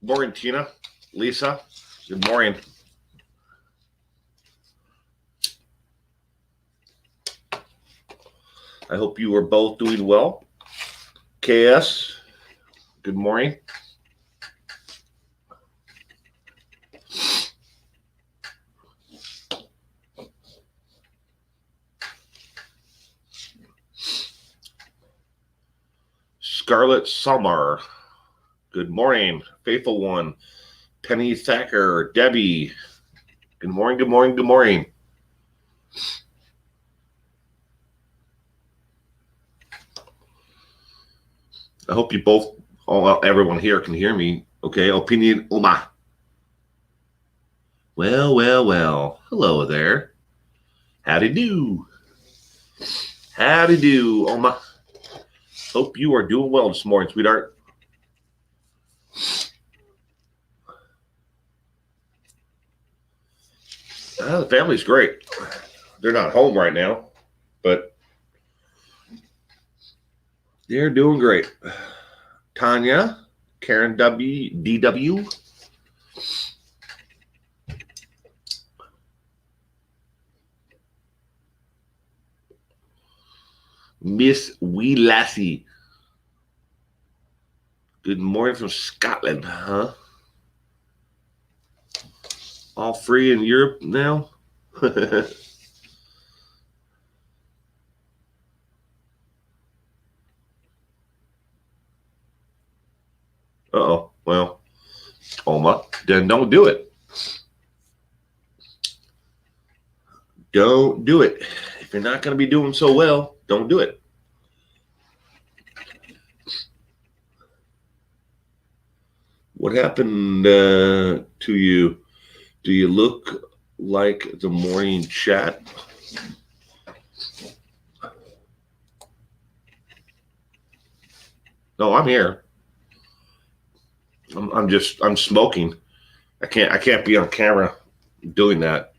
Morning, Tina. Lisa, good morning. I hope you are both doing well. KS, good morning. Scarlett Summer, good morning. Faithful One, Penny Thacker, Debbie, good morning, good morning, good morning. I hope you both, everyone here can hear me. Okay, Opinion Oma. Well. Hello there. Howdy do. Howdy do, Oma. Hope you are doing well this morning, sweetheart. The family's great. They're not home right now, but they're doing great. Tanya, Karen DW. Miss Wee Lassie. Good morning from Scotland, huh? All free in Europe now? Uh-oh. Well, Oma, then don't do it. Don't do it. If you're not going to be doing so well, don't do it. What happened to you? Do you look like the morning chat? No, I'm here. I'm smoking. I can't be on camera doing that.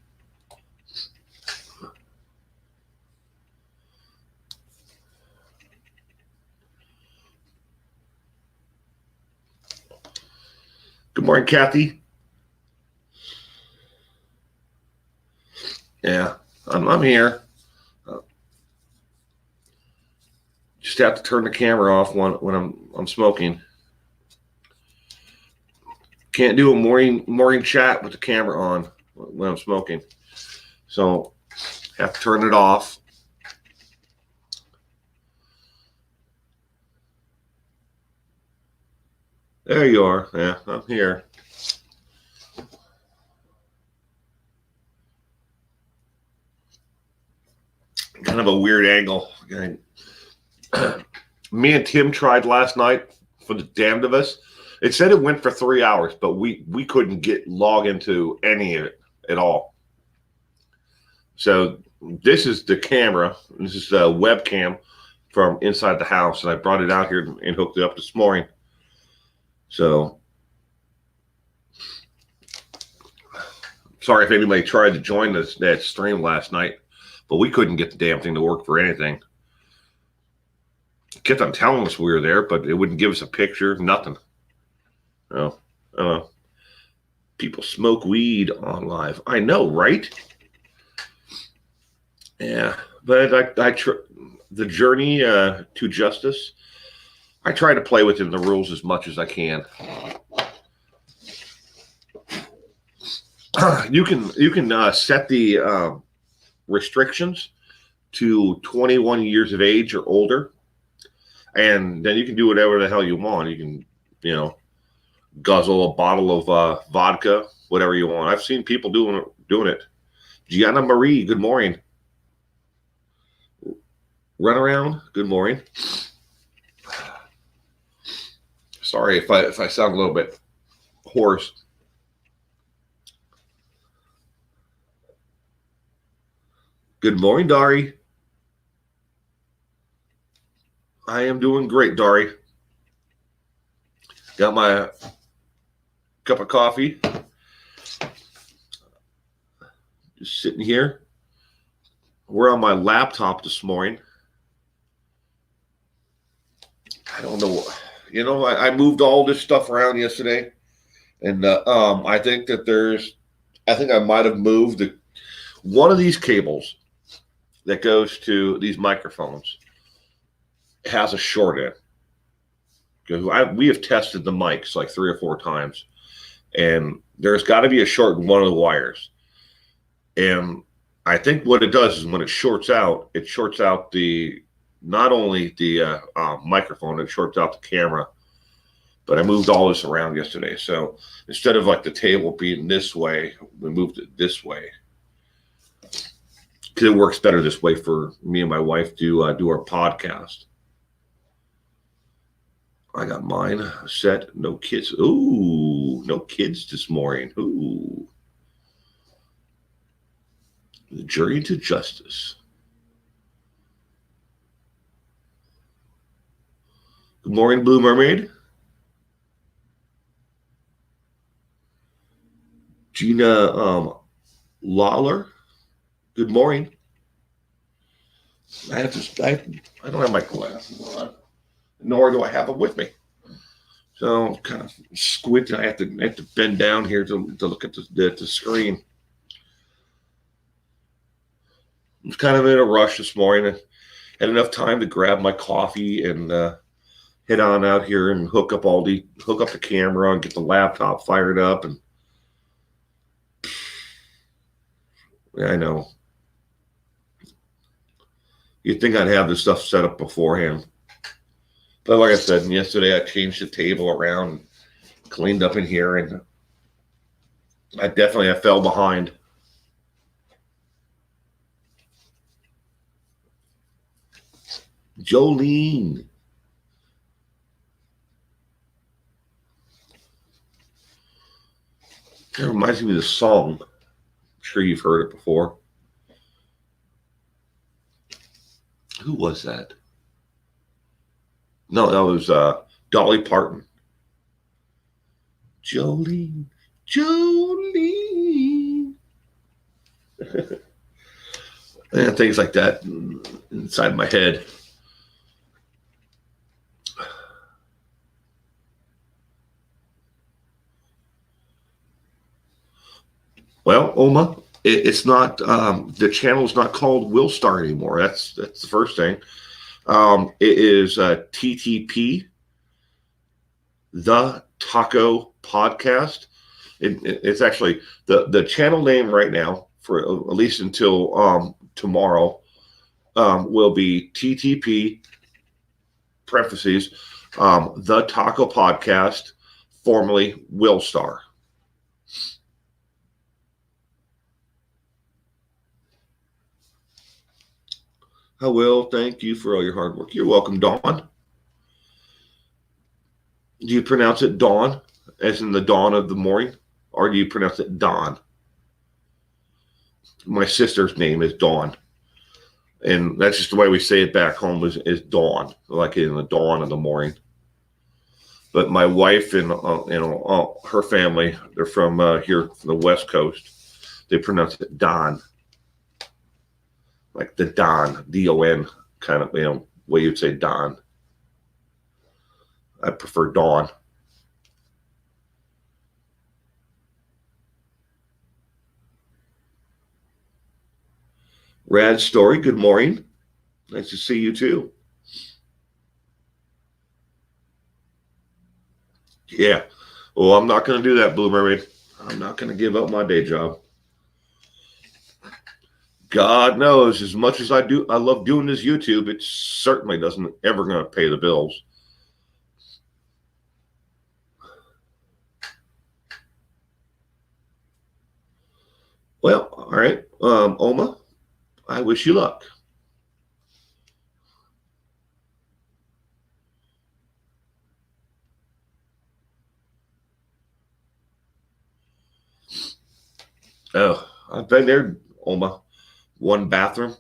Good morning, Kathy. Yeah, I'm here. Just have to turn the camera off when I'm smoking. Can't do a morning chat with the camera on when I'm smoking. So have to turn it off. There you are. Yeah, I'm here. Kind of a weird angle. Me and Tim tried last night for the damned of us. It said it went for 3 hours, but we couldn't log into any of it at all. So this is the camera. This is a webcam from inside the house, and I brought it out here and hooked it up this morning. So sorry if anybody tried to join that stream last night, but we couldn't get the damn thing to work for anything. Kept on telling us we were there, but it wouldn't give us a picture, nothing. People smoke weed on live. I know, right? Yeah, but the journey to justice, I try to play within the rules as much as I can. You can set the restrictions to 21 years of age or older, and then you can do whatever the hell you want. You can, guzzle a bottle of vodka, whatever you want. I've seen people doing it. Gianna Marie, good morning. Run around, good morning. Sorry if I sound a little bit hoarse. Good morning, Dari. I am doing great, Dari. Got my cup of coffee. Just sitting here. We're on my laptop this morning. I don't know. I moved all this stuff around yesterday. And I think that I think I might have moved one of these cables that goes to these microphones has a short end. Because we have tested the mics like 3 or 4 times, and there's got to be a short in one of the wires. And I think what it does is when it shorts out not only the microphone, it shorts out the camera. But I moved all this around yesterday. So instead of like the table being this way, we moved it this way. Because it works better this way for me and my wife to do our podcast. I got mine set. No kids. Ooh, no kids this morning. Ooh. The journey to justice. Good morning, Blue Mermaid. Gina Lawler. Good morning. I don't have my glasses on, nor do I have them with me. So I'm kind of squinting. I have to bend down here to look at the screen. I was kind of in a rush this morning. I had enough time to grab my coffee and head on out here and hook up the camera and get the laptop fired up. And I know you'd think I'd have this stuff set up beforehand. But like I said, yesterday I changed the table around, cleaned up in here, and I fell behind. Jolene. That reminds me of the song. I'm sure you've heard it before. Who was that? No, that was Dolly Parton. Jolene, Jolene. And things like that inside my head. Well, Oma, it's not the channel is not called Will Star anymore. That's the first thing. It is TTP, the Taco Podcast. It's actually the channel name right now for at least until tomorrow will be TTP parentheses the Taco Podcast, formerly Will Star. I will. Thank you for all your hard work. You're welcome, Dawn. Do you pronounce it dawn, as in the dawn of the morning, or do you pronounce it Dawn? My sister's name is Dawn, and that's just the way we say it back home is dawn, like in the dawn of the morning. But my wife and her family, they're from here from the West Coast. They pronounce it Don. Like the Don, D-O-N, kind of, way you'd say Don. I prefer Dawn. Rad Story, good morning. Nice to see you too. Yeah. Well, I'm not going to do that, Blue Mermaid. I'm not going to give up my day job. God knows, as much as I love doing this YouTube, it certainly doesn't ever going to pay the bills. Well, all right, Oma, I wish you luck. Oh, I've been there, Oma. One bathroom.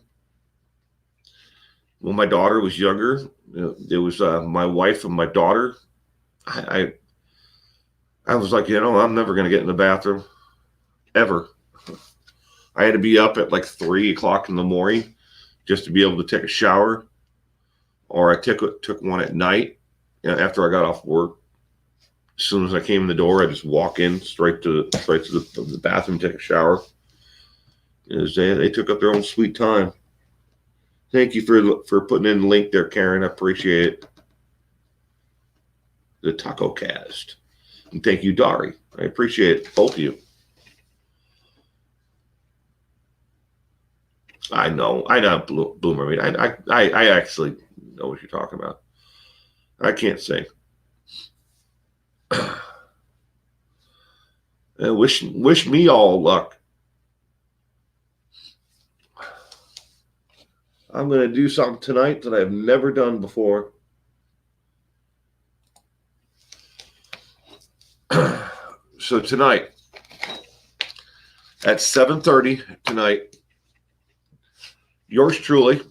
When my daughter was younger, it was my wife and my daughter. I was like, I'm never going to get in the bathroom ever. I had to be up at like 3 o'clock in the morning just to be able to take a shower, or I took one at night after I got off work. As soon as I came in the door, I just walk in straight to the bathroom, take a shower. They took up their own sweet time. Thank you for putting in the link there, Karen. I appreciate it. The Taco Cast. And thank you, Dari. I appreciate it, both of you. I know, Boomer. I mean, I actually know what you're talking about. I can't say. Wish me all luck. I'm going to do something tonight that I've never done before. So tonight, at 7:30 tonight, yours truly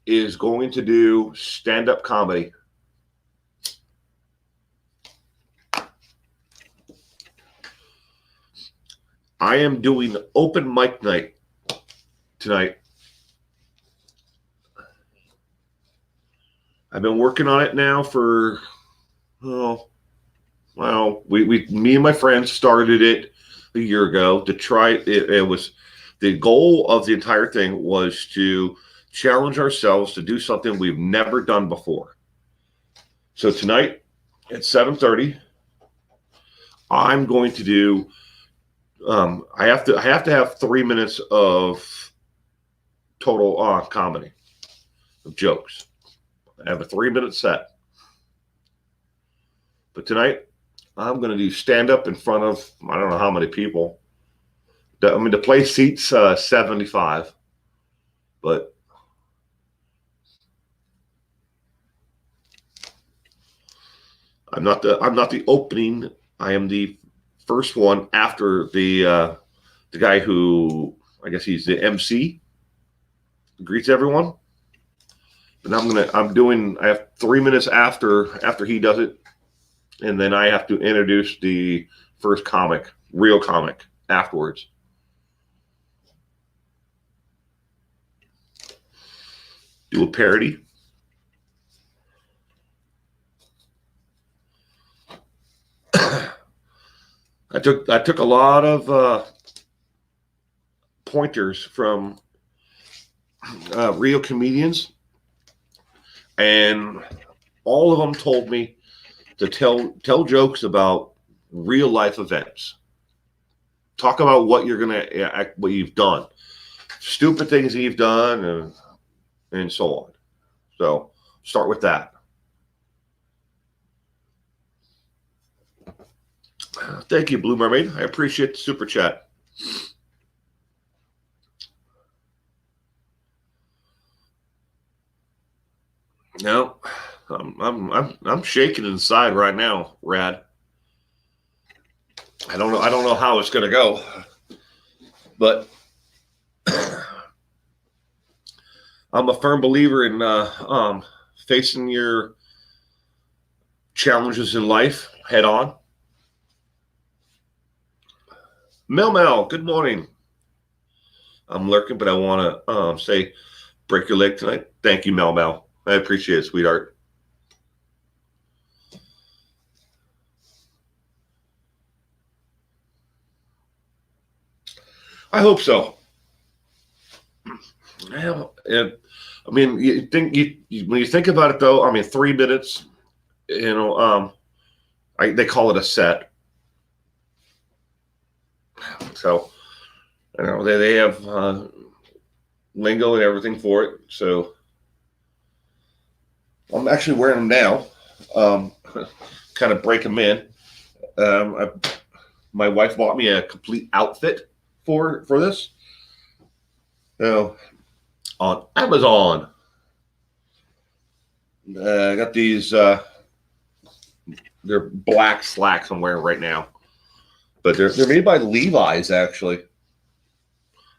is going to do stand-up comedy. I am doing open mic night tonight. I've been working on it now for, me and my friends started it a year ago to try it. It was the goal of the entire thing was to challenge ourselves to do something we've never done before. So tonight at 7:30, I'm going to do. I have to have 3 minutes of total comedy of jokes. I have a 3-minute set. But tonight, I'm going to do stand-up in front of, I don't know how many people. The place seats 75. But I'm not the opening. I am the first one after the guy who, I guess he's the MC, greets everyone. And I have 3 minutes after he does it, and then I have to introduce the first comic, real comic, afterwards. Do a parody. I took a lot of pointers from real comedians, and all of them told me to tell jokes about real life events. Talk about what what you've done, stupid things that you've done, and so on. So start with that. Thank you, Blue Mermaid. I appreciate the super chat. No, I'm shaking inside right now, Rad. I don't know how it's gonna go, but I'm a firm believer in facing your challenges in life head on. Mel, good morning. I'm lurking, but I want to say, break your leg tonight. Thank you, Mel. I appreciate it, sweetheart. I hope so. Well, I mean, you think when you think about it, though. I mean, 3 minutes. They call it a set. So, they have lingo and everything for it. So, I'm actually wearing them now. Kind of break them in. My wife bought me a complete outfit for this. On Amazon. I got these. They're black slacks I'm wearing right now, but they're made by Levi's actually.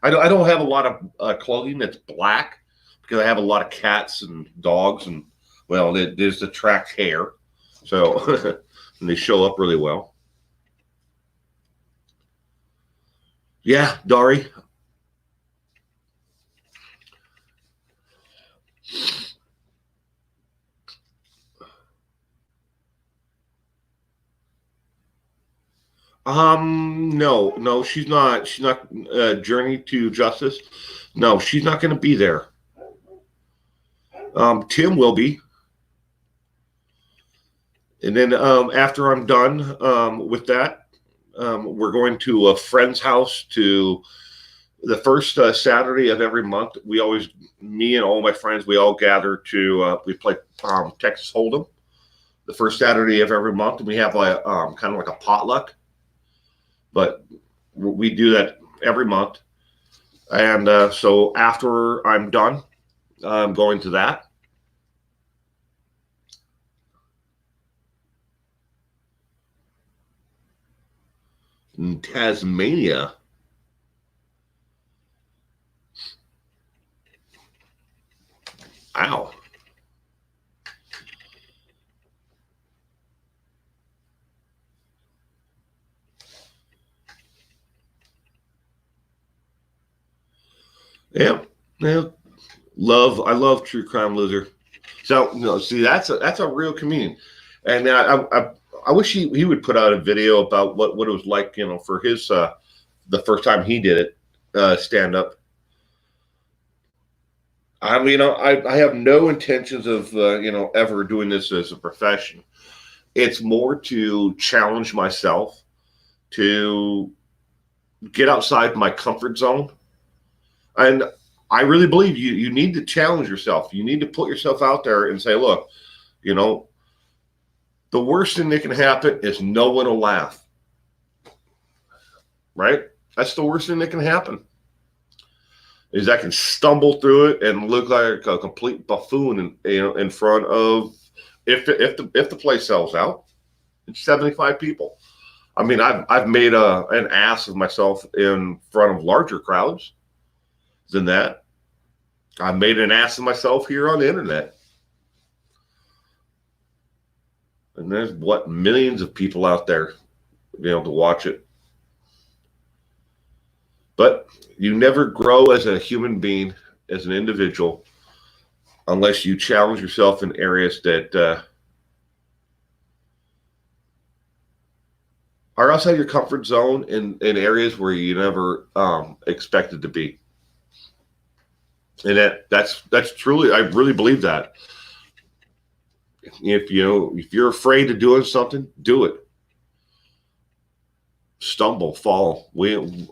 I don't have a lot of clothing that's black because I have a lot of cats and dogs, and well, there's the tracked hair, so and they show up really well. Yeah, Dari. No, she's not. She's not. Journey to Justice. No, she's not going to be there. Tim will be, and then after I'm done with that, we're going to a friend's house to the first Saturday of every month. We always, me and all my friends, we all gather to we play Texas Hold'em the first Saturday of every month, and we have like kind of like a potluck. But we do that every month, and so after I'm done, I'm going to that. In Tasmania. Ow. Yeah. Yeah. I love True Crime Loser. So, see, that's a real comedian. And I wish he would put out a video about what it was like, for his the first time he did it, stand up. I mean, I have no intentions of ever doing this as a profession. It's more to challenge myself, to get outside my comfort zone. And I really believe you need to challenge yourself. You need to put yourself out there and say, look, the worst thing that can happen is no one will laugh. Right? That's the worst thing that can happen. Is I can stumble through it and look like a complete buffoon in front of, if the place sells out, it's 75 people. I mean, I've made an ass of myself in front of larger crowds than that. I made an ass of myself here on the internet. And there's millions of people out there, to watch it. But you never grow as a human being, as an individual, unless you challenge yourself in areas that are outside your comfort zone, in areas where you never expected to be. And that's truly, I really believe that. If you're afraid of doing something, do it. Stumble, fall.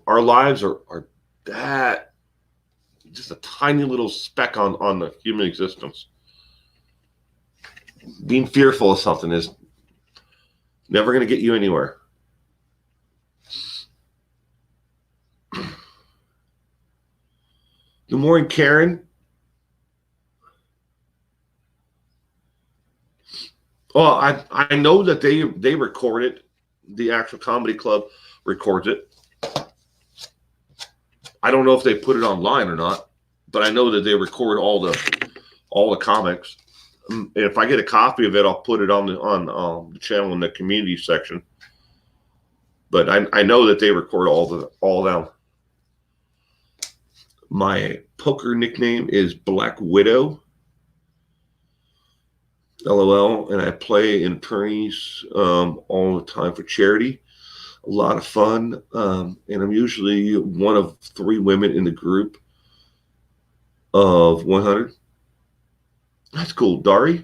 Our lives are that just a tiny little speck on the human existence. Being fearful of something is never going to get you anywhere. Good morning, Karen. Well, I know that they record it. The actual comedy club records it. I don't know if they put it online or not, but I know that they record all the comics. If I get a copy of it, I'll put it on the channel in the community section. But I know that they record all them. My poker nickname is Black Widow. LOL, and I play in attorneys all the time for charity. A lot of fun, and I'm usually one of 3 women in the group of 100. That's cool, Dari.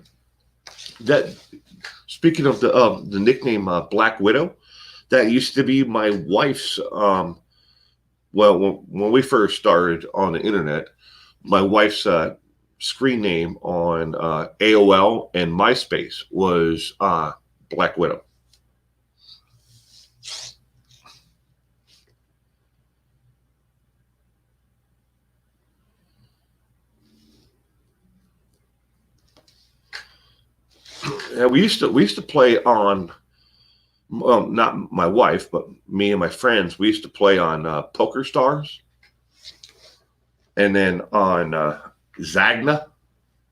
That, speaking of the nickname Black Widow, that used to be my wife's. When we first started on the internet, my wife's screen name on AOL and MySpace was Black Widow. Yeah, we used to play on, well, not my wife, but me and my friends. We used to play on Poker Stars, and then on Zagna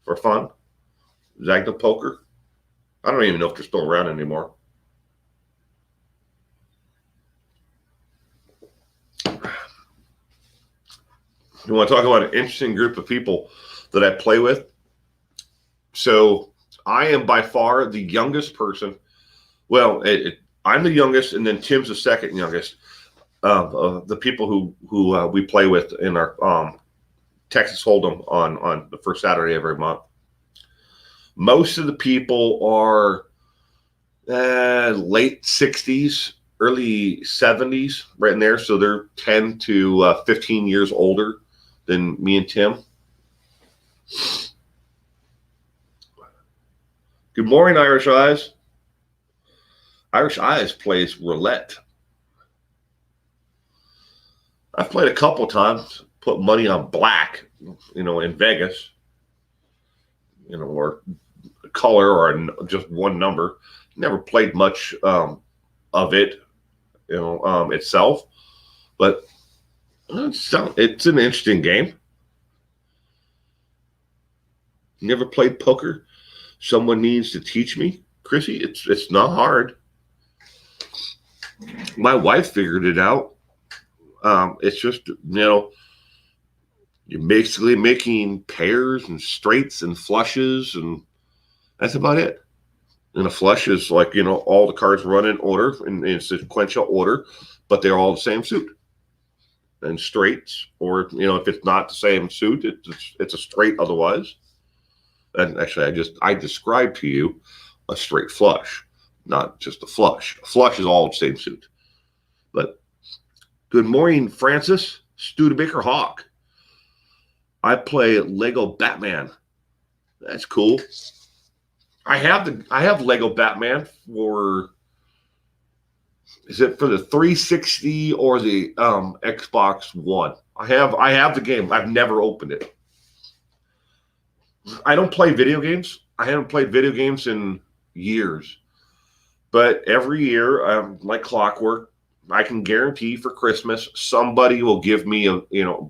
for fun. Zagna Poker. I don't even know if they're still around anymore. You want to talk about an interesting group of people that I play with? So I am by far the youngest person. Well, I'm the youngest, and then Tim's the second youngest of the people who we play with in our Texas Hold'em on the first Saturday of every month. Most of the people are late 60s, early 70s, right in there. So they're 10 to 15 years older than me and Tim. Good morning, Irish Eyes. Irish Eyes plays roulette. I've played a couple times, put money on black, in Vegas, or color or just one number. Never played much of it, itself, but it's an interesting game. Never played poker. Someone needs to teach me, Chrissy. It's not hard. My wife figured it out. It's just, you're basically making pairs and straights and flushes, and that's about it. And a flush is like, all the cards run in order, in sequential order, but they're all the same suit. And straights, or, if it's not the same suit, it's a straight otherwise. And actually, I described to you a straight flush, not just a flush. A flush is all the same suit. But good morning, Francis Studebaker Hawk. I play Lego Batman. That's cool. I have Lego Batman for, is it for the 360 or the Xbox One? I have the game. I've never opened it. I don't play video games. I haven't played video games in years. But every year, like clockwork, I can guarantee for Christmas, somebody will give me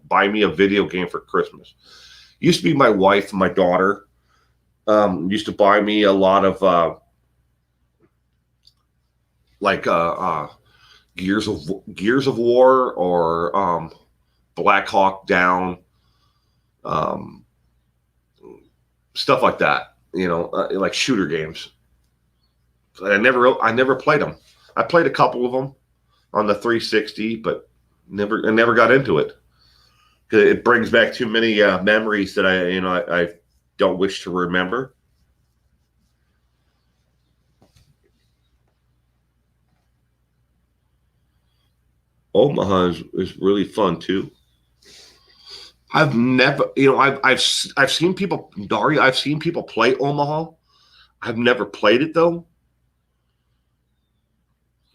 buy me a video game for Christmas. Used to be my wife and my daughter. Used to buy me a lot of Gears of War or Black Hawk Down, stuff like that. Like shooter games. I never played them. I played a couple of them on the 360, but I never got into it. It brings back too many memories that I don't wish to remember. Omaha is really fun too. I've never, I've seen people, Daria, I've seen people play Omaha. I've never played it though.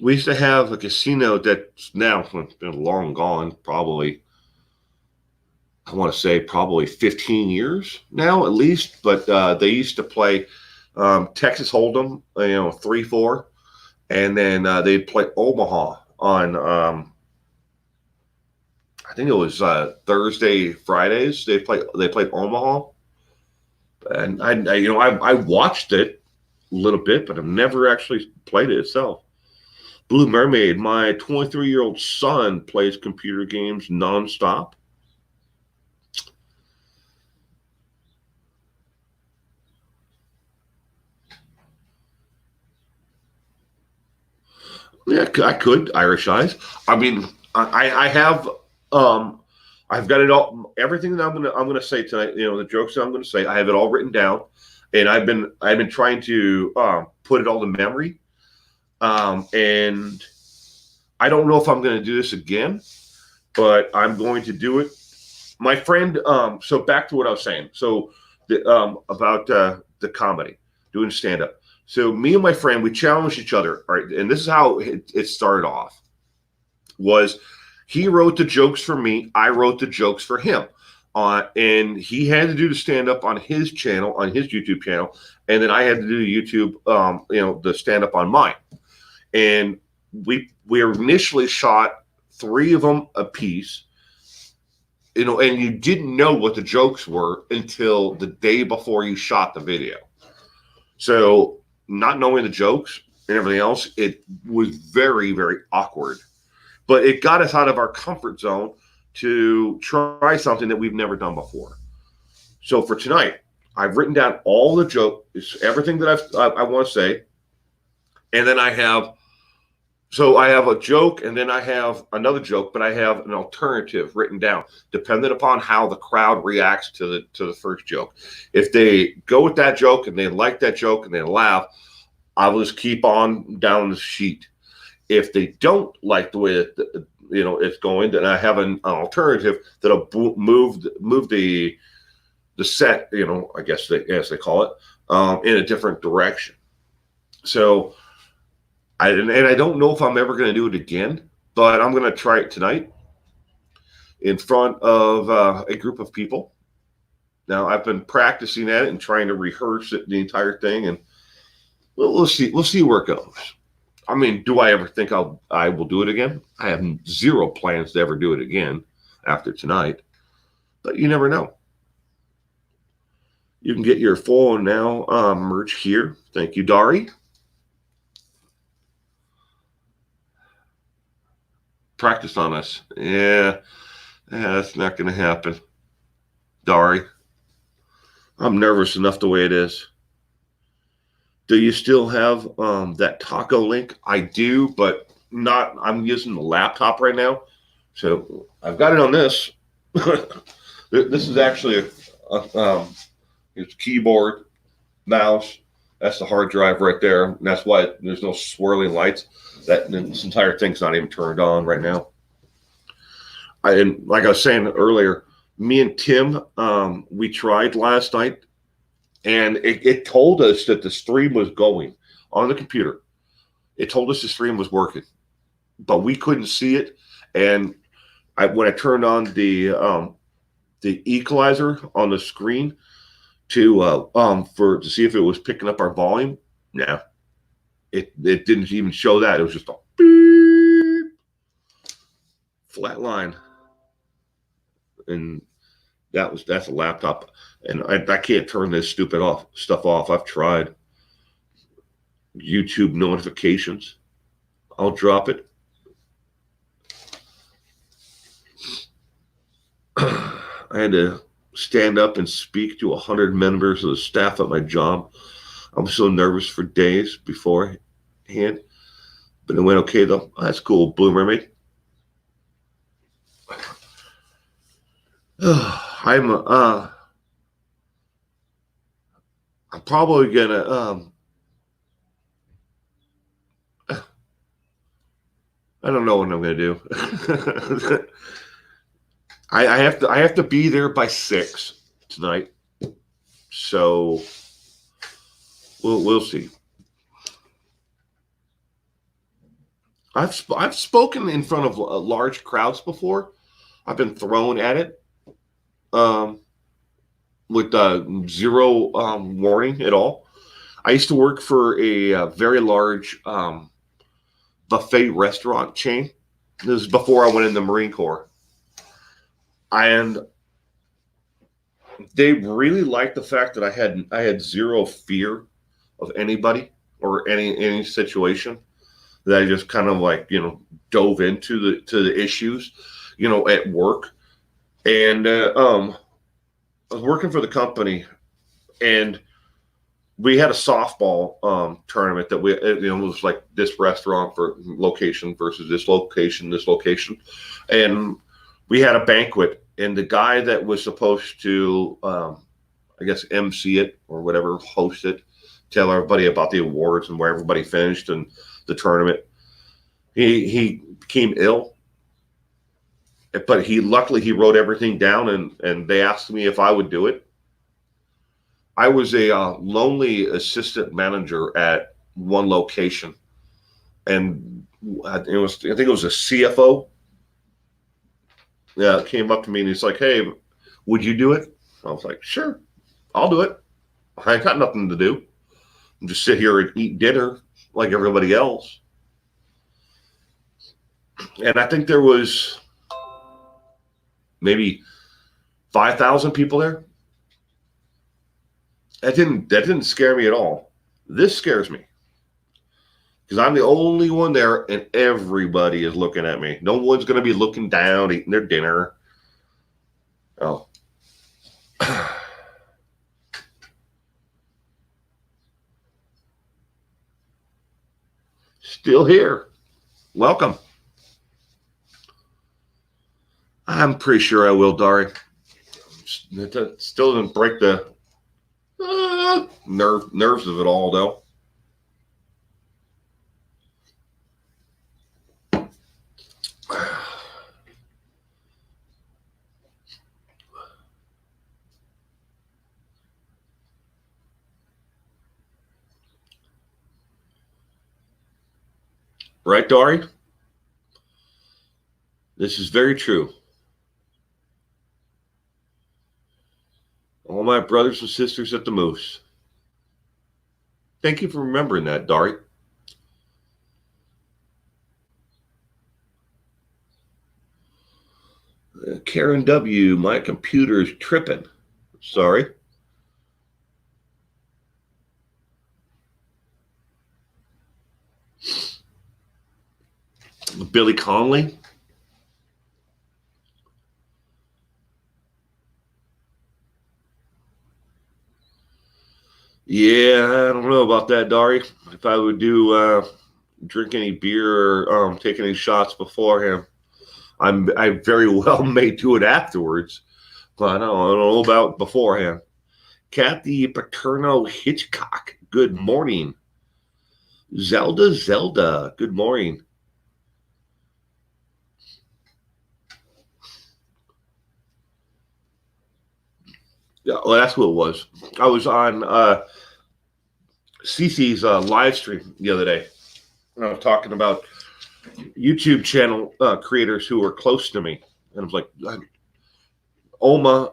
We used to have a casino that's now been long gone, probably. I want to say probably 15 years now at least, but they used to play Texas Hold'em, 3-4, and then they'd play Omaha on I think it was Thursday, Fridays. They played Omaha, and I watched it a little bit, but I've never actually played it itself. Blue Mermaid, my 23-year-old son plays computer games nonstop. Yeah, I could Irish Eyes. I mean, I have I've got it all. Everything that I'm gonna say tonight. The jokes that I'm gonna say. I have it all written down, and I've been trying to put it all to memory. And I don't know if I'm going to do this again, but I'm going to do it. My friend. So back to what I was saying. So about the comedy, doing stand up. So me and my friend, we challenged each other. All right, and this is how it started off. Was he wrote the jokes for me? I wrote the jokes for him. And he had to do the stand up on his channel, on his YouTube channel, and then I had to do the YouTube, the stand up on mine. And we initially shot 3 of them a piece, and you didn't know what the jokes were until the day before you shot the video. So not knowing the jokes and everything else, it was very, very awkward. But it got us out of our comfort zone to try something that we've never done before. So for tonight, I've written down all the jokes, everything that I want to say, and then I have So I have a joke and then I have another joke, but I have an alternative written down, depending upon how the crowd reacts to the first joke. If they go with that joke and they like that joke and they laugh, I'll just keep on down the sheet. If they don't like the way that it's going, then I have an alternative that'll move the set, I guess as they call it, in a different direction. So and I don't know if I'm ever going to do it again, but I'm going to try it tonight in front of a group of people. Now I've been practicing at it and trying to rehearse it, the entire thing, and we'll see. We'll see where it goes. I mean, do I ever think I will do it again? I have zero plans to ever do it again after tonight, but you never know. You can get your full now merch here. Thank you, Dari. Practice on us. Yeah, that's not going to happen. Dari, I'm nervous enough the way it is. Do you still have that taco link? I do, but not. I'm using the laptop right now, so I've got it on this. This is actually it's keyboard, mouse. That's the hard drive right there. And that's why there's no swirling lights. This entire thing's not even turned on right now. And like I was saying earlier, me and Tim, we tried last night, and it told us that the stream was going on the computer. It told us the stream was working, but we couldn't see it. And when I turned on the equalizer on the screen to see if it was picking up our volume, no, it didn't even show that. It was just a beep, flat line, and that's a laptop, and I can't turn this stupid stuff off. I've tried. YouTube notifications, I'll drop it. I had to stand up and speak to 100 members of the staff at my job. I'm so nervous for days beforehand, but it went okay though. Oh, that's cool, Blue Mermaid. I'm probably gonna I don't know what I'm gonna do. I have to be there by 6 tonight, so we'll see. I've spoken in front of large crowds before. I've been thrown at it with zero warning at all. I used to work for a very large buffet restaurant chain. This is before I went in the Marine Corps. And they really liked the fact that I had zero fear of anybody or any situation. That I just kind of dove into the issues, at work. And I was working for the company, and we had a softball tournament that it was like this restaurant for location versus this location, and we had a banquet. And the guy that was supposed to, I guess, MC it or whatever, host it, tell everybody about the awards and where everybody finished and the tournament, he became ill. But luckily he wrote everything down, and they asked me if I would do it. I was a lonely assistant manager at one location, and I think it was a CFO. Yeah, came up to me and he's like, "Hey, would you do it?" I was like, "Sure, I'll do it. I ain't got nothing to do. I'm just sit here and eat dinner like everybody else." And I think there was maybe 5,000 people there. That didn't scare me at all. This scares me because I'm the only one there, and everybody is looking at me. No one's going to be looking down, eating their dinner. Oh. Still here. Welcome. I'm pretty sure I will, Dari. It still doesn't break the nerves of it all, though. Right, Dari? This is very true. All my brothers and sisters at the Moose. Thank you for remembering that, Dari. Karen W., my computer's tripping. Sorry. Billy Conley. Yeah, I don't know about that, Dari. If I would drink any beer or take any shots beforehand, I very well may do it afterwards. But I don't know about beforehand. Kathy Paterno Hitchcock, good morning. Zelda, good morning. Yeah, well, that's what it was. I was on Cece's live stream the other day. And I was talking about YouTube channel creators who are close to me. And I was like, Oma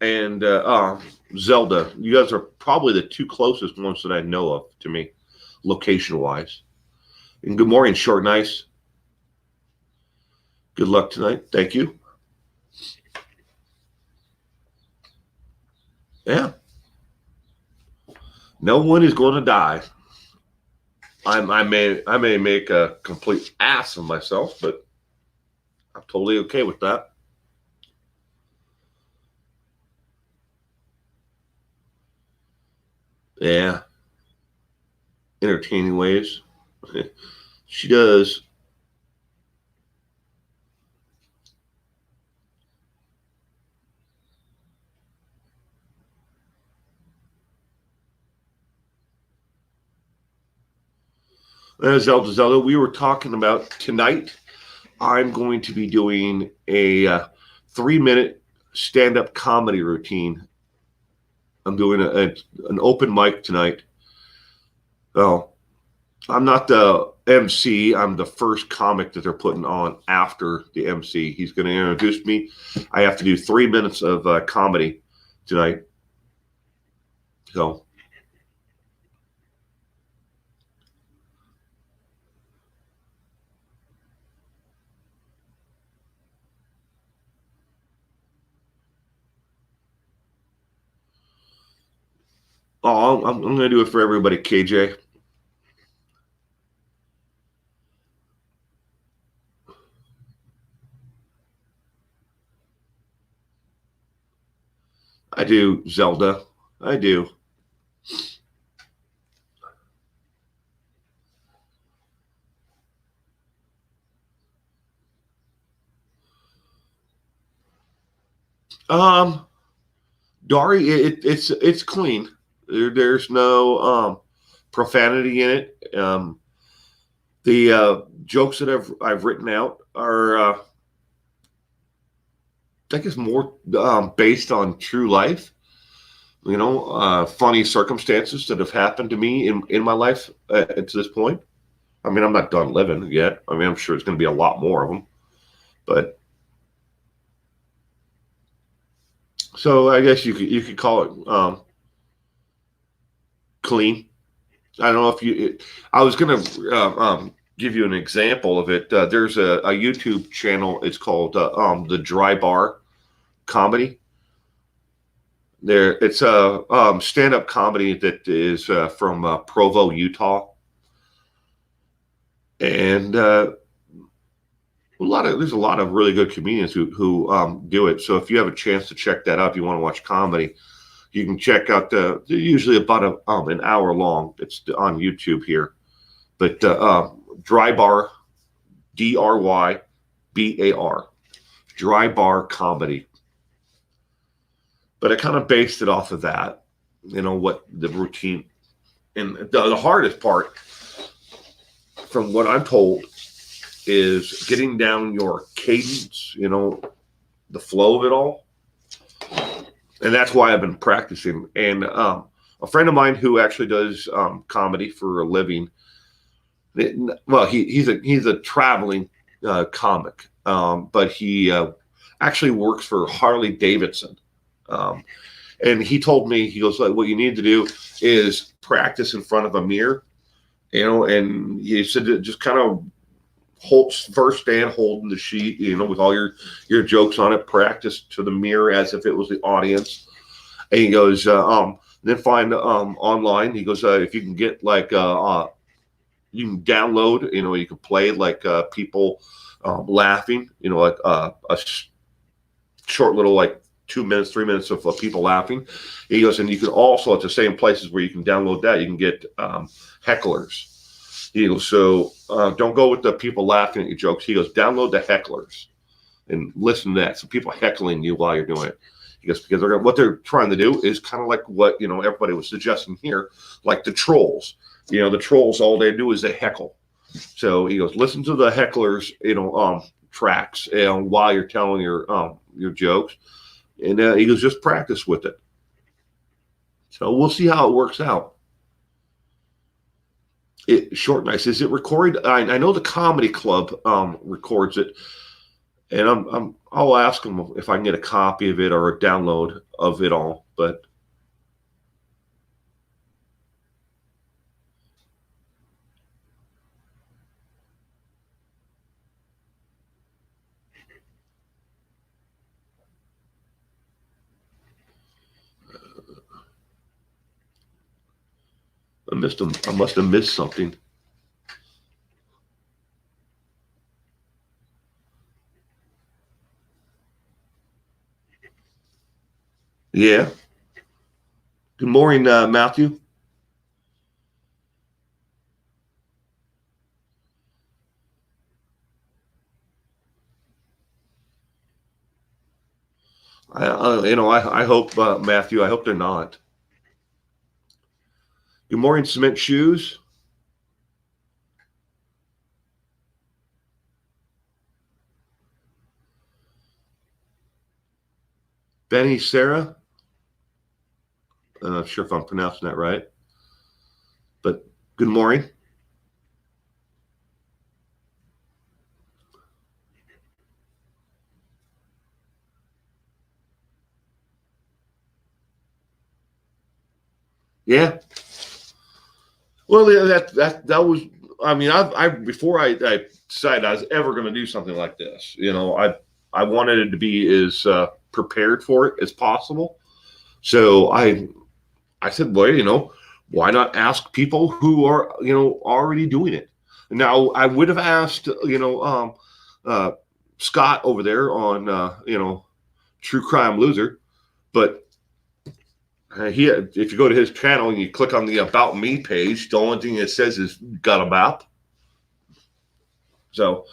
and Zelda, you guys are probably the two closest ones that I know of to me, location-wise. And good morning, Short Nice. Good luck tonight. Thank you. Yeah. No one is going to die. I may make a complete ass of myself, but I'm totally okay with that. Yeah. Entertaining ways. She does. Zelda, we were talking about tonight. I'm going to be doing a 3-minute stand-up comedy routine. I'm doing an open mic tonight. Oh, I'm not the MC. I'm the first comic that they're putting on after the MC. He's going to introduce me. I have to do 3 minutes of comedy tonight. So. Oh, I'm going to do it for everybody, KJ. I do, Zelda. I do. Dari, it's clean. There's no profanity in it. The jokes that I've written out are, I guess, more based on true life. You know, funny circumstances that have happened to me in my life to this point. I mean, I'm not done living yet. I mean, I'm sure it's going to be a lot more of them, but. So I guess you could call it clean. I don't know if you. I was going to give you an example of it. There's a YouTube channel. It's called the Dry Bar Comedy. It's a stand-up comedy that is from Provo, Utah, and there's a lot of really good comedians who do it. So if you have a chance to check that out, if you want to watch comedy, you can check out they're usually about an hour long. It's on YouTube here, but Dry Bar Drybar, Dry Bar Comedy. But I kind of based it off of that, what the routine. And the hardest part, from what I'm told, is getting down your cadence, the flow of it all. And that's why I've been practicing. And a friend of mine who actually does comedy for a living, he's a traveling comic, but he actually works for Harley Davidson. And he told me, he goes, like, what you need to do is practice in front of a mirror, and he said just kind of first stand holding the sheet, with all your jokes on it, practice to the mirror as if it was the audience. And he goes, then find online. He goes, if you can get like, you can download, you can play like people laughing, like a short little like 2 minutes, 3 minutes of people laughing. He goes, and you can also, at the same places where you can download that, you can get hecklers. He goes, so don't go with the people laughing at your jokes. He goes, download the hecklers and listen to that. So people heckling you while you're doing it. He goes, because what they're trying to do is kind of like what, everybody was suggesting here, like the trolls. The trolls, all they do is they heckle. So he goes, listen to the hecklers, tracks, while you're telling your jokes. And he goes, just practice with it. So we'll see how it works out. Short Nice, is it recorded? I know the comedy club records it, and I'll ask them if I can get a copy of it or a download of it all. But I missed them. I must have missed something. Yeah. Good morning, Matthew. I hope, Matthew, I hope they're not. Good morning, Cement Shoes. Benny Sarah. I'm not sure if I'm pronouncing that right. But good morning. Yeah. Well, that was. I mean, I before I decided I was ever going to do something like this, I wanted it to be as prepared for it as possible. So I said, well, why not ask people who are already doing it? Now I would have asked Scott over there on True Crime Loser, but if you go to his channel and you click on the About Me page, the only thing it says is got about. So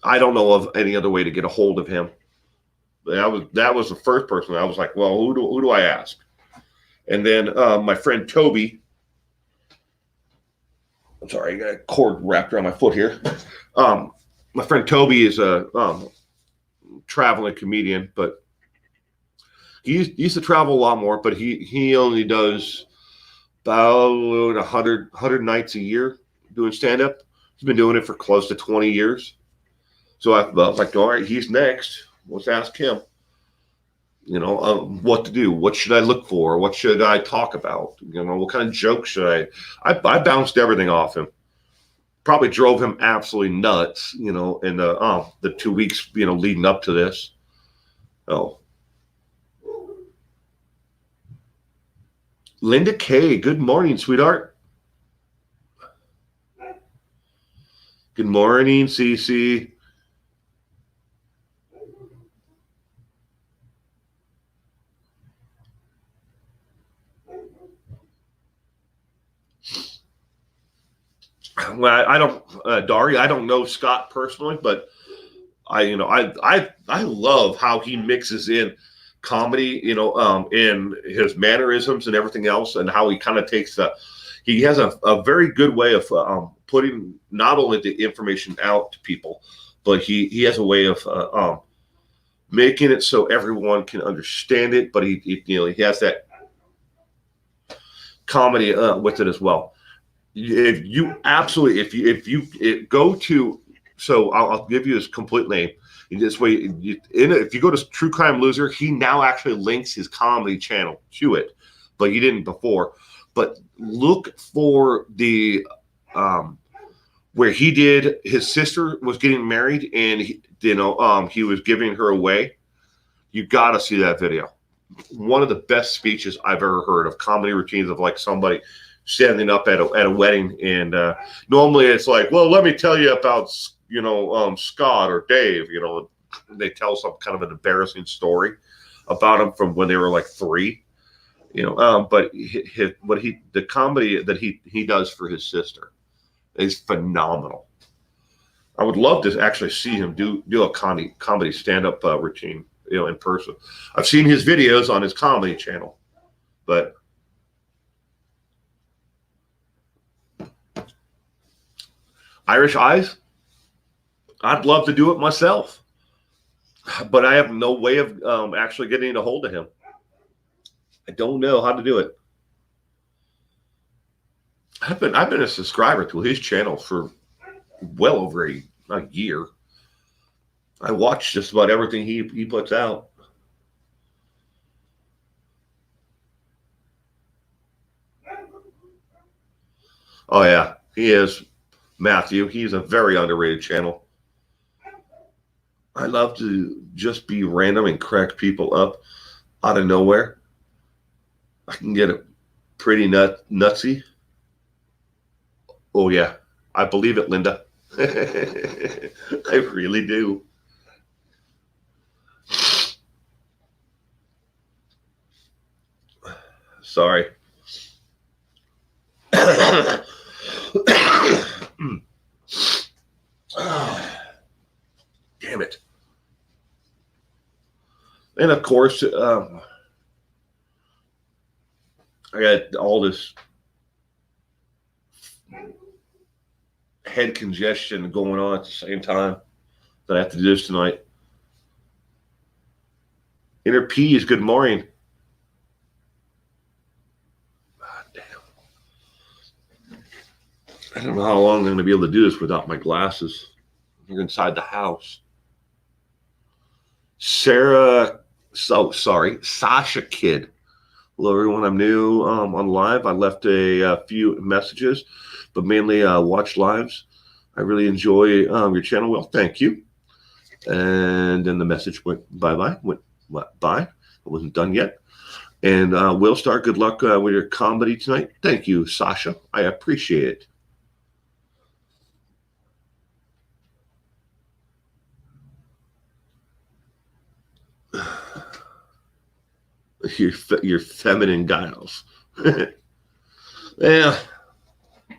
I don't know of any other way to get a hold of him. That was the first person I was like, well, who do I ask? And then my friend Toby. I'm sorry, I got a cord wrapped around my foot here. My friend Toby is a traveling comedian, but he used to travel a lot more, but he only does about 100 nights a year doing stand-up. He's been doing it for close to 20 years. So I was like, all right, he's next. Let's ask him, what to do. What should I look for? What should I talk about? What kind of jokes should I bounced everything off him. Probably drove him absolutely nuts, in the 2 weeks, leading up to this. Oh. Linda K, good morning, sweetheart. Good morning, Cece. Well, I don't, Dari, I don't know Scott personally, but I love how he mixes in comedy, in his mannerisms and everything else, and how he kind of takes he has a very good way of putting not only the information out to people, but he has a way of making it so everyone can understand it. But he has that comedy with it as well. If you absolutely, if you go to, so I'll give you his complete name. This way, if you go to True Crime Loser, he now actually links his comedy channel to it, but he didn't before. But look for the where he did, his sister was getting married, and he was giving her away. You got to see that video. One of the best speeches I've ever heard of comedy routines of like somebody standing up at a wedding, and normally it's like, well, let me tell you about Scott or Dave. They tell some kind of an embarrassing story about him from when they were like 3. But the comedy that he does for his sister is phenomenal. I would love to actually see him do a comedy stand-up routine, in person. I've seen his videos on his comedy channel, but Irish Eyes, I'd love to do it myself, but I have no way of actually getting a hold of him. I don't know how to do it. I've been a subscriber to his channel for well over a year. I watch just about everything he puts out. Oh yeah, he is. Matthew, he's a very underrated channel. I love to just be random and crack people up out of nowhere. I can get it pretty nutsy. Oh yeah, I believe it, Linda. I really do. Sorry. Damn it. And of course, I got all this head congestion going on at the same time that I have to do this tonight. Inner P is good morning. God damn. I don't know how long I'm going to be able to do this without my glasses. You're inside the house. Sasha Kid. Hello, everyone. I'm new on live. I left a few messages, but mainly watch lives. I really enjoy your channel. Well, thank you. And then the message went bye-bye. Went bye. It wasn't done yet. And Will Star, good luck with your comedy tonight. Thank you, Sasha. I appreciate it. Your feminine guiles. Yeah. I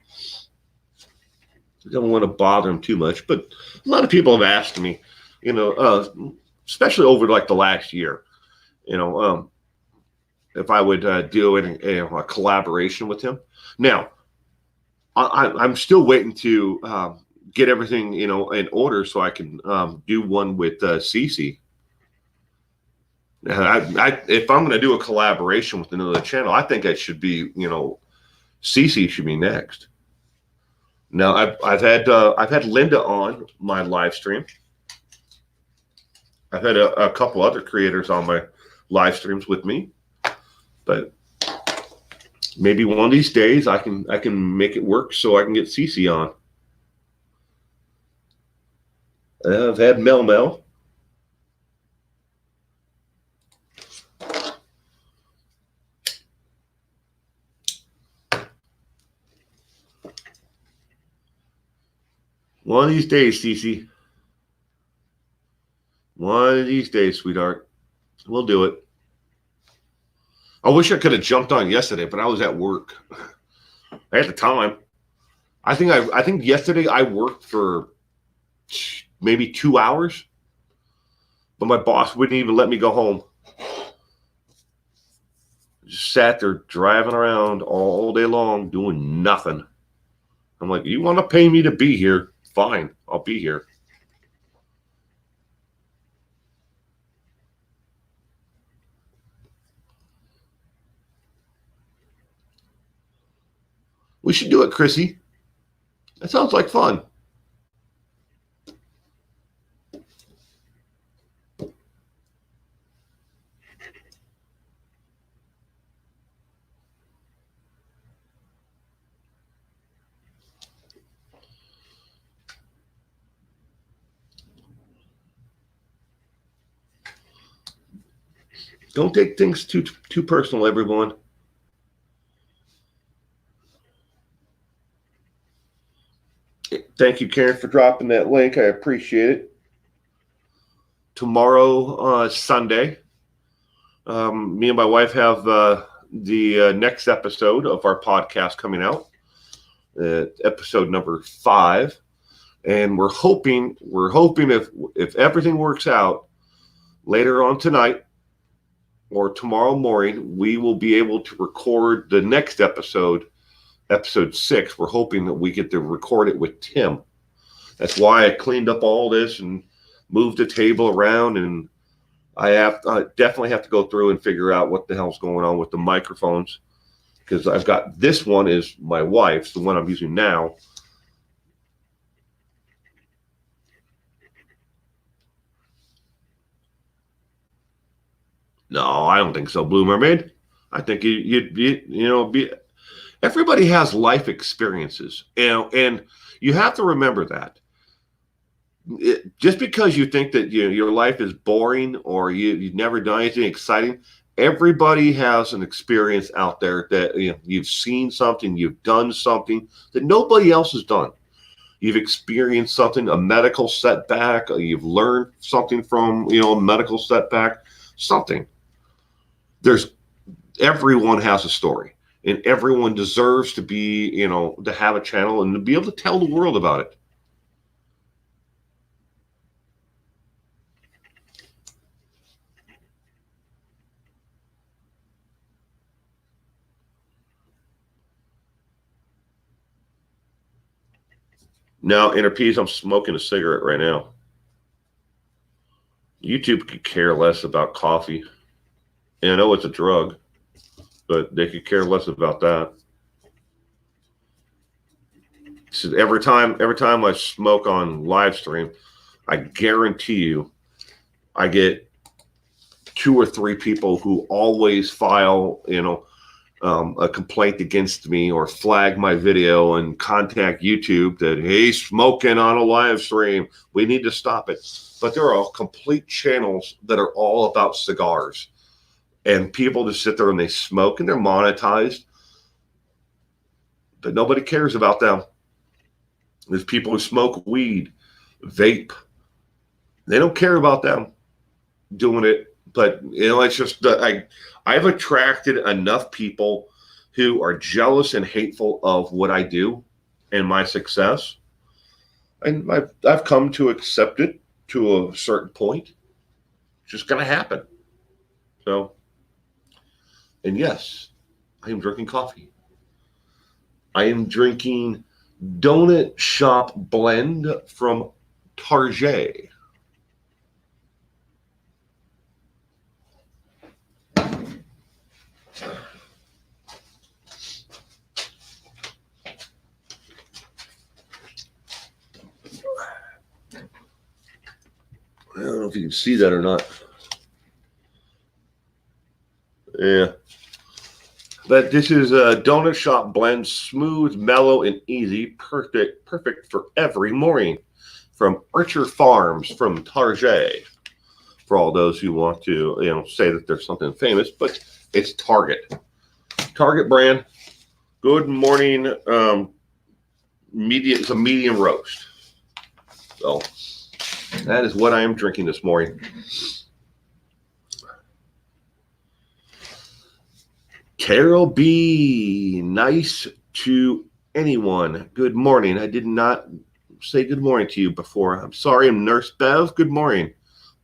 don't want to bother him too much, but a lot of people have asked me, especially over like the last year, if I would do a collaboration with him. Now, I'm still waiting to get everything, in order so I can do one with Cece. If I'm going to do a collaboration with another channel, I think it should be, Cece should be next. Now I've had Linda on my live stream. I've had a couple other creators on my live streams with me, but maybe one of these days I can make it work so I can get Cece on. I've had Mel. One of these days, Cece. One of these days, sweetheart. We'll do it. I wish I could have jumped on yesterday, but I was at work. I had the time. I think yesterday I worked for maybe 2 hours, but my boss wouldn't even let me go home. Just sat there driving around all day long doing nothing. I'm like, you want to pay me to be here? Fine, I'll be here. We should do it, Chrissy. That sounds like fun. Don't take things too personal, everyone. Thank you, Karen, for dropping that link. I appreciate it. Tomorrow, Sunday, me and my wife have the next episode of our podcast coming out, episode number 5, and we're hoping if everything works out, later on tonight or tomorrow morning, we will be able to record the next episode 6. We're hoping that we get to record it with Tim. That's why I cleaned up all this and moved the table around, and I definitely have to go through and figure out what the hell's going on with the microphones, because I've got this one is my wife's, the one I'm using now. No, I don't think so, Blue Mermaid. I think everybody has life experiences, and you have to remember that. Just because you think that your life is boring or you've never done anything exciting, everybody has an experience out there that you've seen something, you've done something that nobody else has done. You've experienced something, a medical setback, you've learned something from a medical setback, something. Everyone has a story, and everyone deserves to be, to have a channel and to be able to tell the world about it. Now, Interpeas, I'm smoking a cigarette right now. YouTube could care less about coffee. And I know it's a drug, but they could care less about that. So every time I smoke on live stream, I guarantee you I get 2 or 3 people who always file, a complaint against me or flag my video and contact YouTube that, hey, smoking on a live stream, we need to stop it. But there are complete channels that are all about cigars, and people just sit there and they smoke and they're monetized, but nobody cares about them. There's people who smoke weed, vape. They don't care about them doing it. But it's just I've attracted enough people who are jealous and hateful of what I do and my success, and I've come to accept it to a certain point. It's just going to happen. So, and yes, I am drinking coffee. I am drinking Donut Shop Blend from Target. I don't know if you can see that or not. Yeah. But this is a Donut Shop Blend, smooth, mellow, and easy. Perfect for every morning. From Archer Farms, from Target. For all those who want to, say that there's something famous, but it's Target. Target brand. Good morning. It's a medium roast. So that is what I am drinking this morning. Carol B, nice to anyone. Good morning. I did not say good morning to you before. I'm sorry. I'm Nurse Bev. Good morning.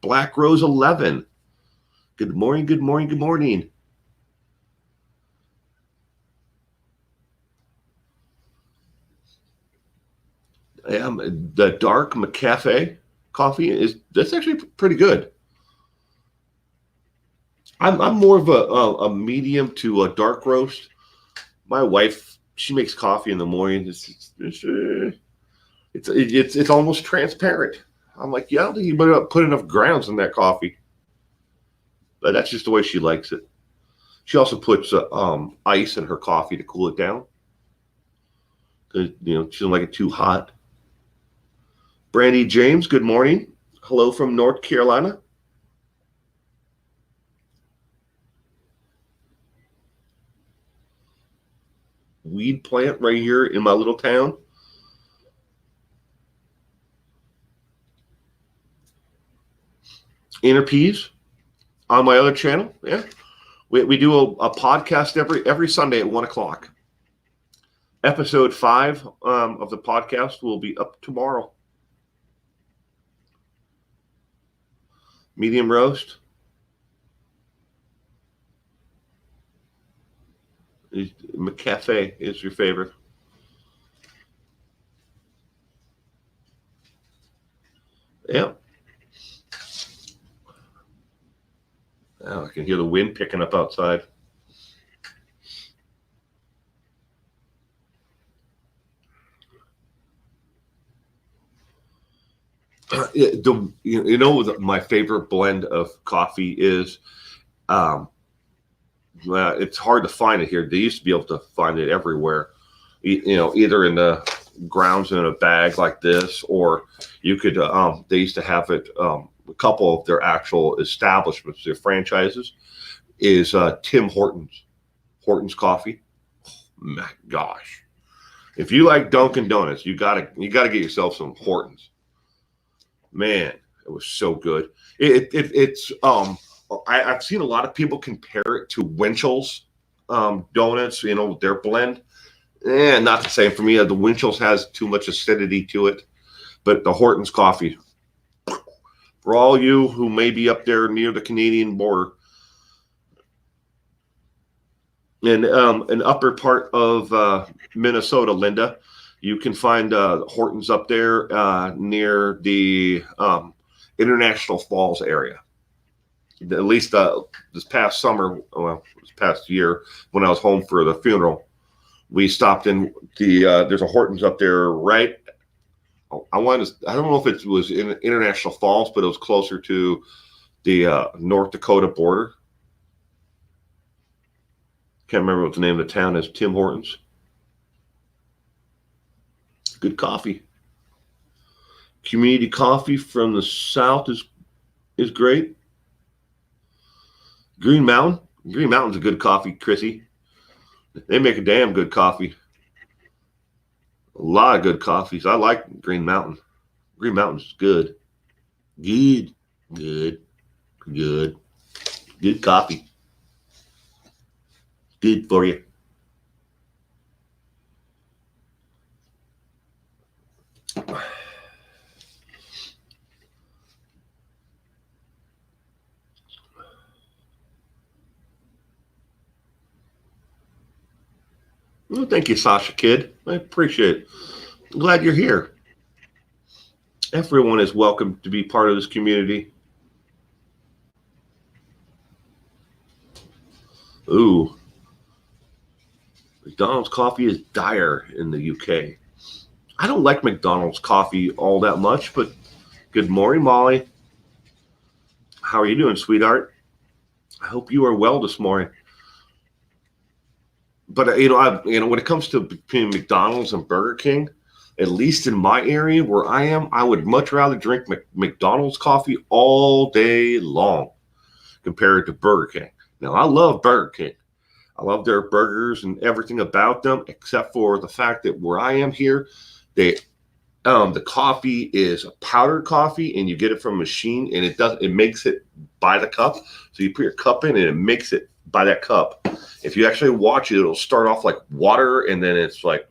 Black Rose 11. Good morning. Good morning. Good morning. The dark McCafe coffee that's actually pretty good. I'm more of a medium to a dark roast. My wife, she makes coffee in the morning. It's almost transparent. I'm like, yeah, I don't think you better put enough grounds in that coffee. But that's just the way she likes it. She also puts ice in her coffee to cool it down because she doesn't like it too hot. Brandy James, good morning. Hello from North Carolina. Weed plant right here in my little town. Inner Peas on my other channel. Yeah, we do a podcast every Sunday at 1:00. Episode 5 of the podcast will be up tomorrow. Medium roast. McCafe is your favorite. Yeah. Oh, I can hear the wind picking up outside. My favorite blend of coffee is, it's hard to find it here. They used to be able to find it everywhere, either in the grounds in a bag like this, or you could. They used to have it. A couple of their actual establishments, their franchises, is Tim Hortons coffee. My gosh, if you like Dunkin' Donuts, you gotta get yourself some Hortons. Man, it was so good. It's I've seen a lot of people compare it to Winchell's donuts. Their blend. Not the same for me. The Winchell's has too much acidity to it, but the Hortons coffee. For all you who may be up there near the Canadian border, in an upper part of Minnesota, Linda, you can find Hortons up there near the International Falls area. At least this past summer, this past year, when I was home for the funeral, we stopped in there's a Hortons up there, right? I don't know if it was in International Falls, but it was closer to the North Dakota border. Can't remember what the name of the town is. Tim Hortons. Good coffee. Community coffee from the south is great. Green Mountain's a good coffee, Chrissy. They make a damn good coffee. A lot of good coffees. I like Green Mountain. Green Mountain's good. Good coffee. Good for you. Well, thank you, Sasha Kid. I appreciate it. I'm glad you're here. Everyone is welcome to be part of this community. Ooh. McDonald's coffee is dire in the UK. I don't like McDonald's coffee all that much, but good morning, Molly. How are you doing, sweetheart? I hope you are well this morning. But when it comes to between McDonald's and Burger King, at least in my area where I am, I would much rather drink McDonald's coffee all day long compared to Burger King. Now, I love Burger King. I love their burgers and everything about them, except for the fact that where I am here, the coffee is a powdered coffee, and you get it from a machine, and it makes it by the cup. So you put your cup in, and it makes it by that cup. If you actually watch it, it'll start off like water, and then it's like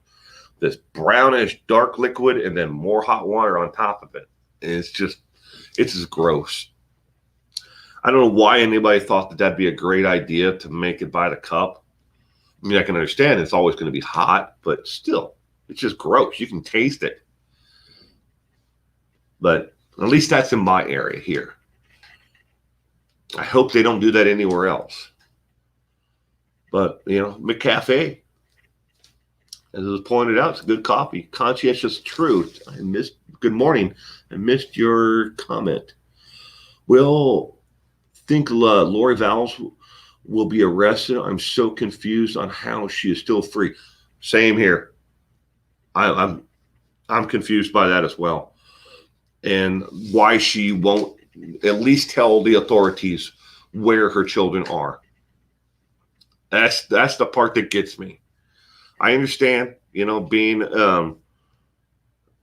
this brownish dark liquid and then more hot water on top of it. And it's just gross. I don't know why anybody thought that that'd be a great idea to make it by the cup. I mean, I can understand it's always going to be hot, but still, it's just gross. You can taste it. But at least that's in my area here. I hope they don't do that anywhere else. But, you know, McCafe, as it was pointed out, it's a good coffee. Conscientious Truth. Good morning. I missed your comment. Will think Lori Valles will be arrested. I'm so confused on how she is still free. Same here. I'm confused by that as well. And why she won't at least tell the authorities where her children are. That's the part that gets me. I understand, you know, being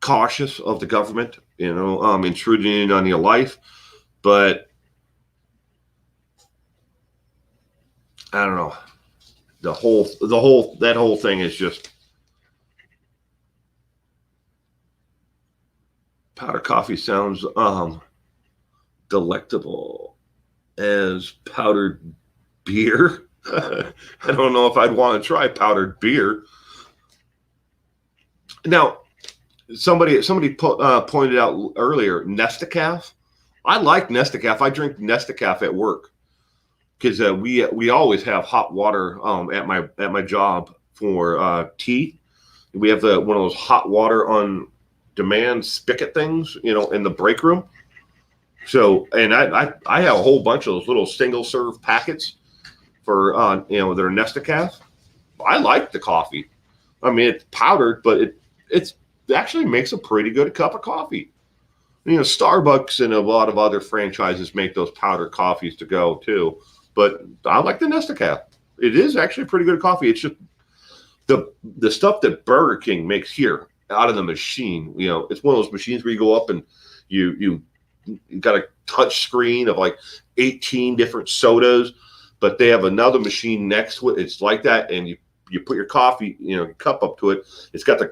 cautious of the government, you know, intruding on your life, but I don't know. That whole thing is just powder coffee sounds delectable as powdered beer. I don't know if I'd want to try powdered beer. Now, somebody pointed out earlier, Nescafé. I like Nescafé. I drink Nescafé at work because we always have hot water at my job for tea. We have one of those hot water on demand spigot things, you know, in the break room. So, and I have a whole bunch of those little single serve packets for you know, their Nescafé. I like the coffee. I mean, it's powdered, but it actually makes a pretty good cup of coffee. You know, Starbucks and a lot of other franchises make those powdered coffees to go too. But I like the Nescafé. It is actually pretty good coffee. It's just the stuff that Burger King makes here out of the machine. You know, it's one of those machines where you go up and you got a touch screen of like 18 different sodas, but they have another machine next to it. It's like that, and you put your coffee, you know, cup up to it. It's got the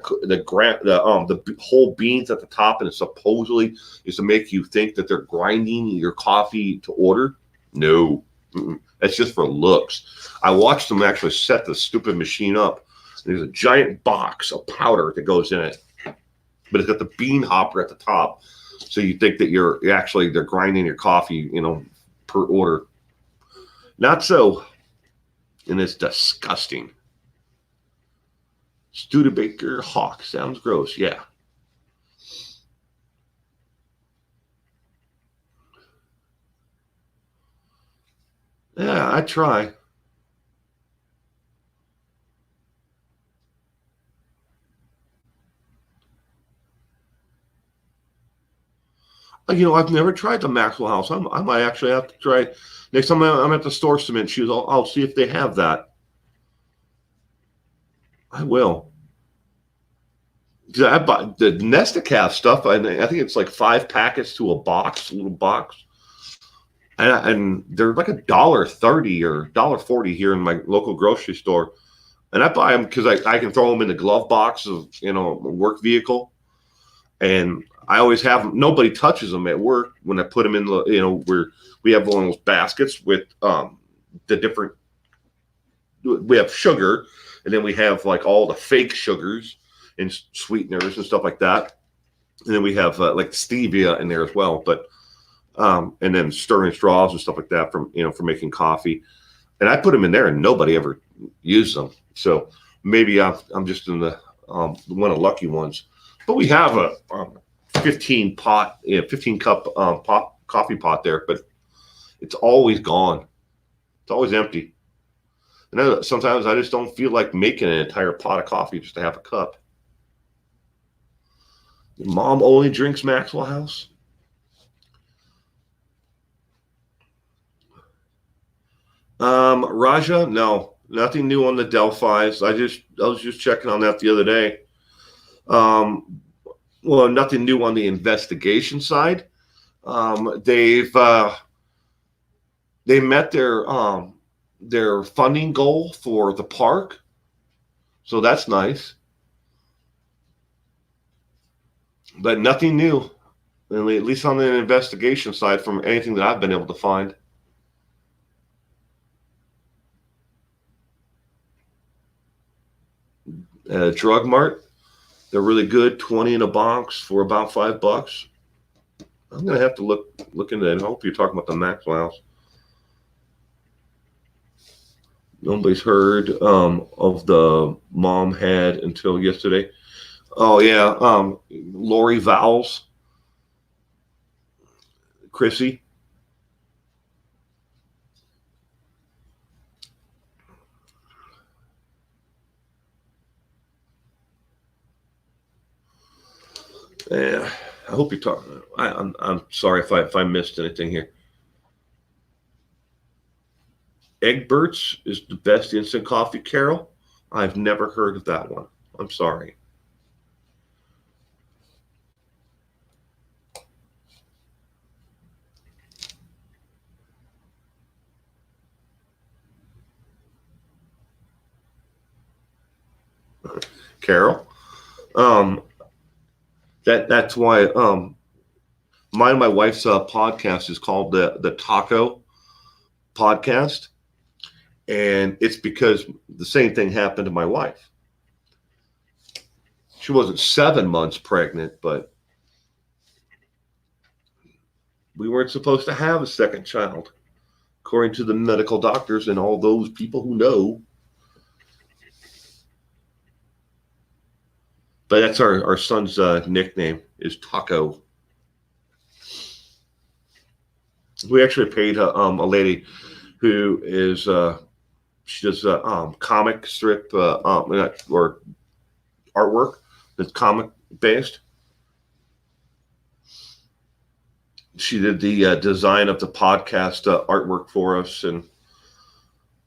whole beans at the top, and it supposedly is to make you think that they're grinding your coffee to order. No, that's just for looks. I watched them actually set the stupid machine up. There's a giant box of powder that goes in it, but it's got the bean hopper at the top, so you think that they're grinding your coffee, you know, per order. Not so, and it's disgusting. Studebaker Hawk sounds gross. Yeah. Yeah, I try. You know, I've never tried the Maxwell House. I might actually have to try. Next time I'm at the store cement shoes, I'll see if they have that. I will. I bought the Nescafé stuff. I think it's like 5 packets to a little box, and they're like $1.30 or $1.40 here in my local grocery store. And I buy them because I can throw them in the glove box of, you know, a work vehicle, and I always have them. Nobody touches them at work when I put them in the, you know, where we have one of those baskets with the different. We have sugar, and then we have like all the fake sugars and sweeteners and stuff like that, and then we have like stevia in there as well. But and then stirring straws and stuff like that for making coffee. And I put them in there, and nobody ever used them. So maybe I'm just in the one of the lucky ones. But we have a 15 cup coffee pot there, but it's always gone. It's always empty. And sometimes I just don't feel like making an entire pot of coffee just to have a cup. Mom only drinks Maxwell House. Raja, no, nothing new on the Delphi's. I was just checking on that the other day. Well, nothing new on the investigation side. They met their funding goal for the park, so that's nice. but nothing new, at least on the investigation side, from anything that I've been able to find. Drug Mart, they're really good, 20 in a box for about $5. I'm gonna have to look into that. I hope you're talking about the Maxwell's. Nobody's heard of the mom had until yesterday. Oh yeah, Lori Vowles, Chrissy. Yeah, I hope you're talking. I'm sorry if I missed anything here. Egbert's is the best instant coffee, Carol. I've never heard of that one. I'm sorry. Carol. Um, that's why mine and my wife's podcast is called the Taco Podcast, and it's because the same thing happened to my wife. She wasn't 7 months pregnant, but we weren't supposed to have a second child, according to the medical doctors and all those people who know. But that's our son's nickname is Taco. We actually paid a lady who is she does comic strip or artwork that's comic based. She did the design of the podcast artwork for us, and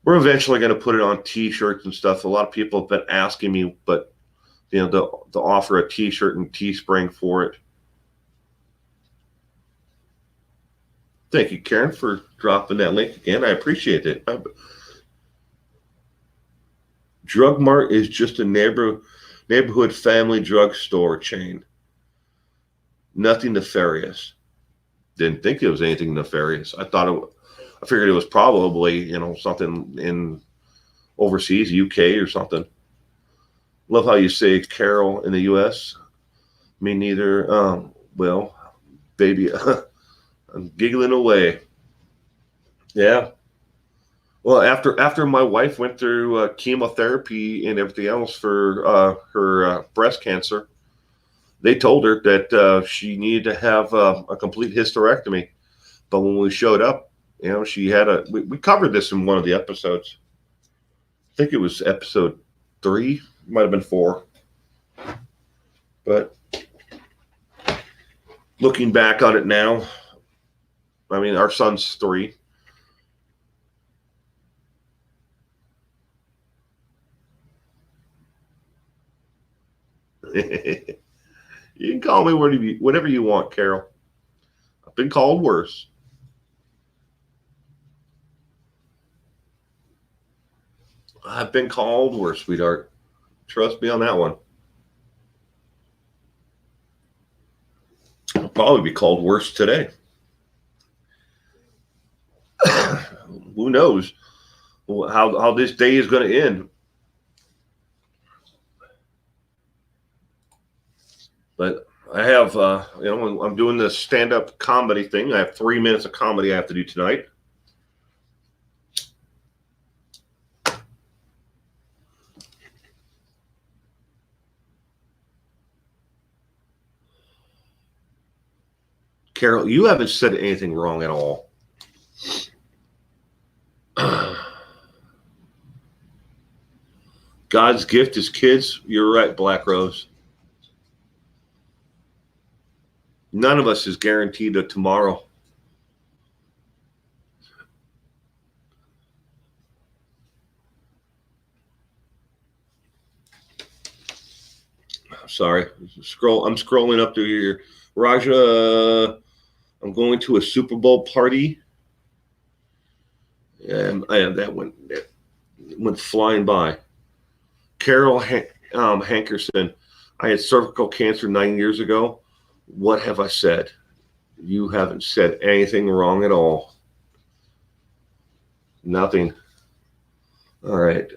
we're eventually going to put it on T-shirts and stuff. A lot of people have been asking me, but they'll offer a T-shirt and Teespring for it. Thank you, Karen, for dropping that link again. I appreciate it. Drug Mart is just a neighborhood family drug store chain. Nothing nefarious. Didn't think it was anything nefarious. I figured it was probably something in overseas, UK or something. Love how you say Carol in the U.S. Me neither. Well, baby, I'm giggling away. Yeah. Well, after my wife went through chemotherapy and everything else for her breast cancer, they told her that she needed to have a complete hysterectomy. But when we showed up, she had we covered this in one of the episodes. I think it was episode 3, might have been 4. But looking back on it now, I mean, our son's 3. You can call me whatever you want, Carol. I've been called worse. I've been called worse, sweetheart. Trust me on that one. I'll probably be called worse today. Who knows how this day is going to end. But I have, I'm doing this stand-up comedy thing. I have 3 minutes of comedy I have to do tonight. Carol, you haven't said anything wrong at all. God's gift is kids. You're right, Black Rose. None of us is guaranteed a tomorrow. Sorry. I'm scrolling up to here. Raja, I'm going to a Super Bowl party. And that went flying by. Carol Hankerson, I had cervical cancer 9 years ago. What have I said? You haven't said anything wrong at all. Nothing. All right.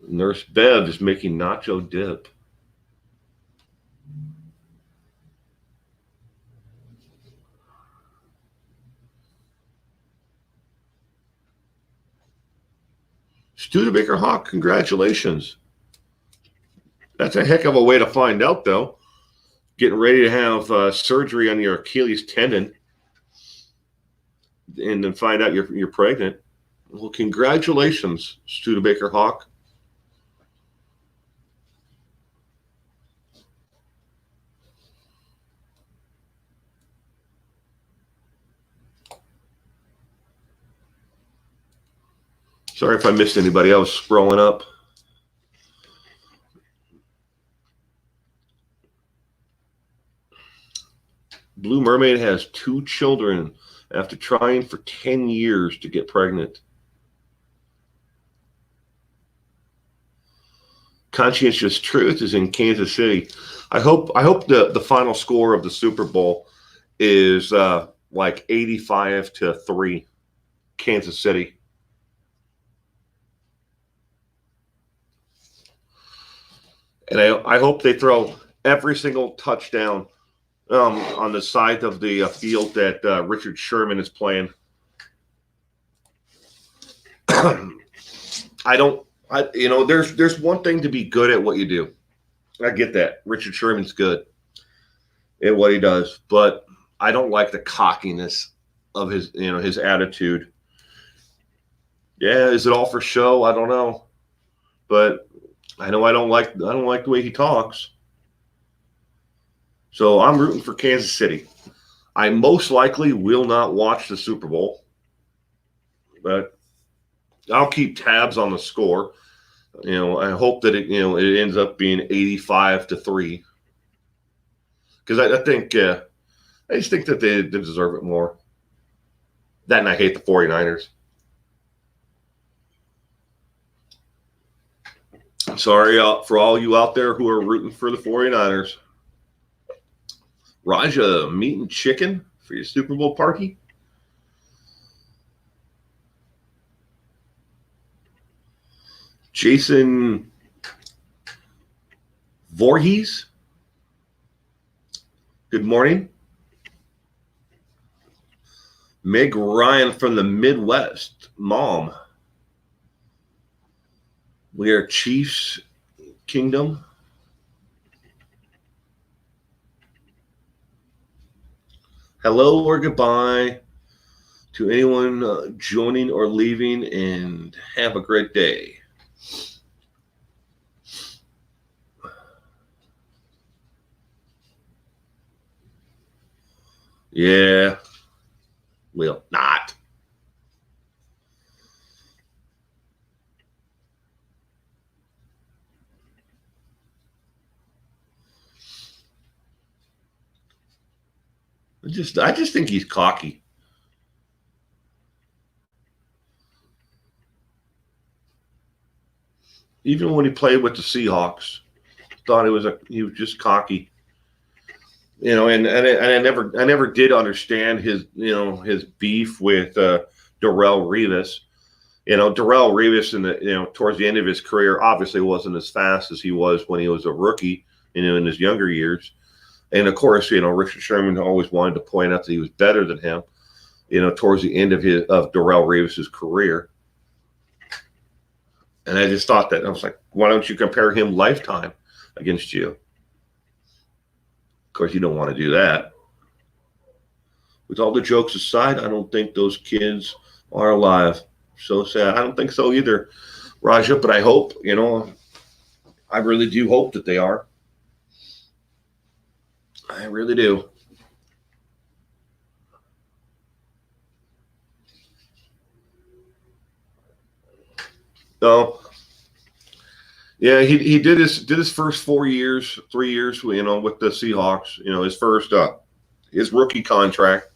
Nurse Bev is making nacho dip. Studebaker Hawk, congratulations. That's a heck of a way to find out, though. Getting ready to have surgery on your Achilles tendon and then find out you're pregnant. Well, congratulations, Studebaker Hawk. Sorry if I missed anybody. I was scrolling up. Blue Mermaid has 2 children after trying for 10 years to get pregnant. Conscientious Truth is in Kansas City. I hope the final score of the Super Bowl is like 85-3, Kansas City. And I hope they throw every single touchdown on the side of the field that Richard Sherman is playing. There's one thing to be good at what you do. I get that. Richard Sherman's good at what he does, but I don't like the cockiness of his attitude. Yeah, is it all for show? I don't know, but I know I don't like the way he talks. So I'm rooting for Kansas City. I most likely will not watch the Super Bowl, but I'll keep tabs on the score. I hope that it ends up being 85-3, because I just think that they deserve it more. That, and I hate the 49ers. I'm sorry for all you out there who are rooting for the 49ers. Raja, meat and chicken for your Super Bowl party? Jason Voorhees, good morning. Meg Ryan from the Midwest, Mom. We are Chiefs Kingdom. Hello or goodbye to anyone joining or leaving, and have a great day. Yeah, will not. I just think he's cocky. Even when he played with the Seahawks, thought he was just cocky. And I never did understand his beef with Darrelle Revis. Darrelle Revis towards the end of his career obviously wasn't as fast as he was when he was a rookie, in his younger years. And of course, Richard Sherman always wanted to point out that he was better than him, towards the end of Darrelle Revis's career. And I just thought that, I was like, why don't you compare him lifetime against you? Of course, you don't want to do that. With all the jokes aside, I don't think those kids are alive. So sad. I don't think so either, Raja, but I hope, I really do hope that they are. I really do. So, yeah, he did his first 3 years, with the Seahawks. His first his rookie contract,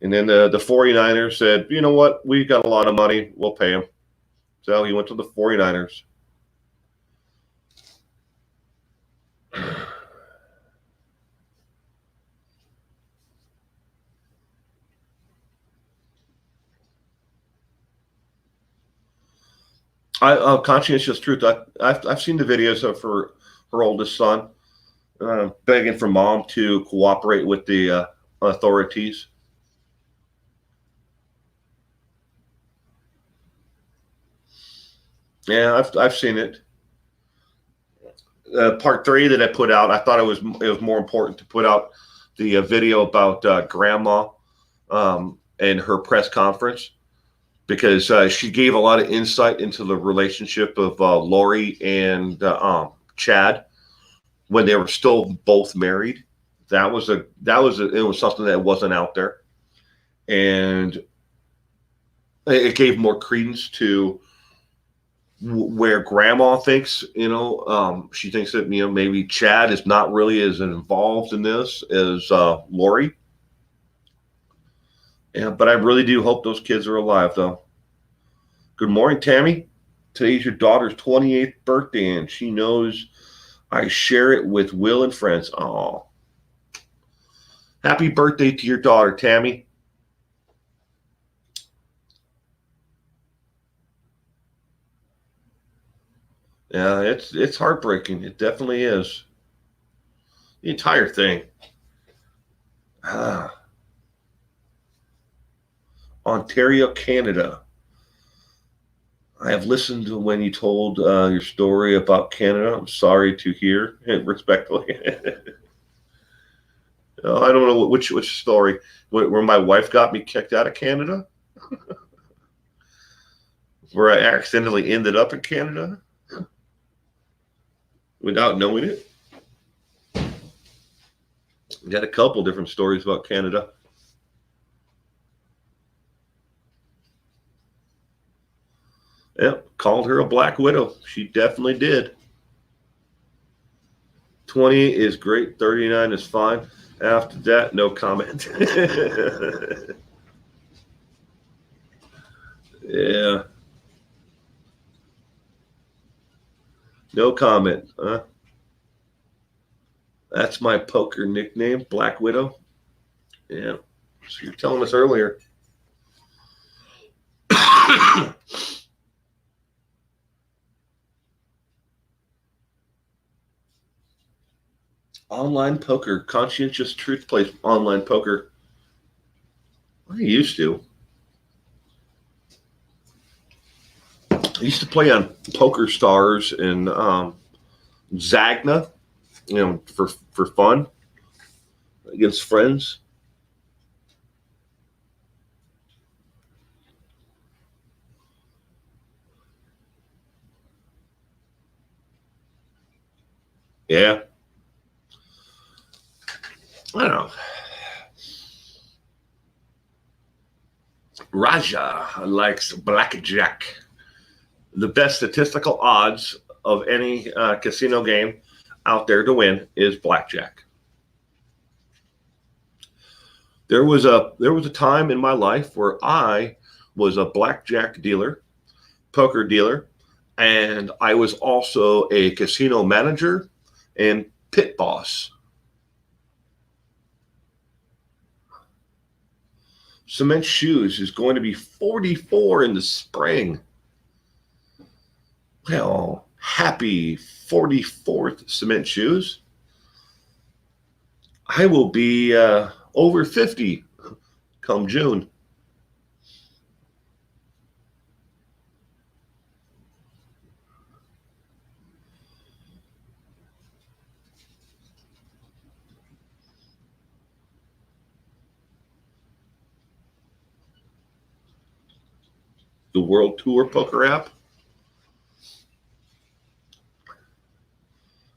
and then the 49ers said, you know what, we got a lot of money, we'll pay him. So he went to the 49ers. Conscientious truth. I've seen the videos of her oldest son begging for mom to cooperate with the authorities. Yeah, I've seen it. Part 3 that I put out, I thought it was more important to put out the video about grandma and her press conference, because she gave a lot of insight into the relationship of Lori and Chad when they were still both married. It was something that wasn't out there, and it gave more credence to where grandma thinks, she thinks that, maybe Chad is not really as involved in this as Lori. Yeah, but I really do hope those kids are alive, though. Good morning, Tammy. Today's your daughter's 28th birthday, and she knows I share it with Will and friends. Oh, happy birthday to your daughter, Tammy. Yeah, it's heartbreaking. It definitely is. The entire thing. Ontario, Canada. I have listened to when you told your story about Canada. I'm sorry to hear, respectfully. I don't know which story. Where my wife got me kicked out of Canada? Where I accidentally ended up in Canada? Without knowing it. Got a couple different stories about Canada. Yep, called her a black widow. She definitely did. 20 is great. 39 is fine. After that, no comment. Yeah. No comment. That's my poker nickname, Black Widow. Yeah. So you're telling us earlier. Online poker. Conscientious Truth plays online poker. I used to. I used to play on Poker Stars and Zagna, for fun against friends. Yeah. I don't know. Raja likes blackjack. The best statistical odds of any casino game out there to win is blackjack. There was a time in my life where I was a blackjack dealer, poker dealer, and I was also a casino manager and pit boss. Cement Shoes is going to be 44 in the spring. Well, happy 44th, Cement Shoes. I will be over 50 come June. The World Tour Poker app.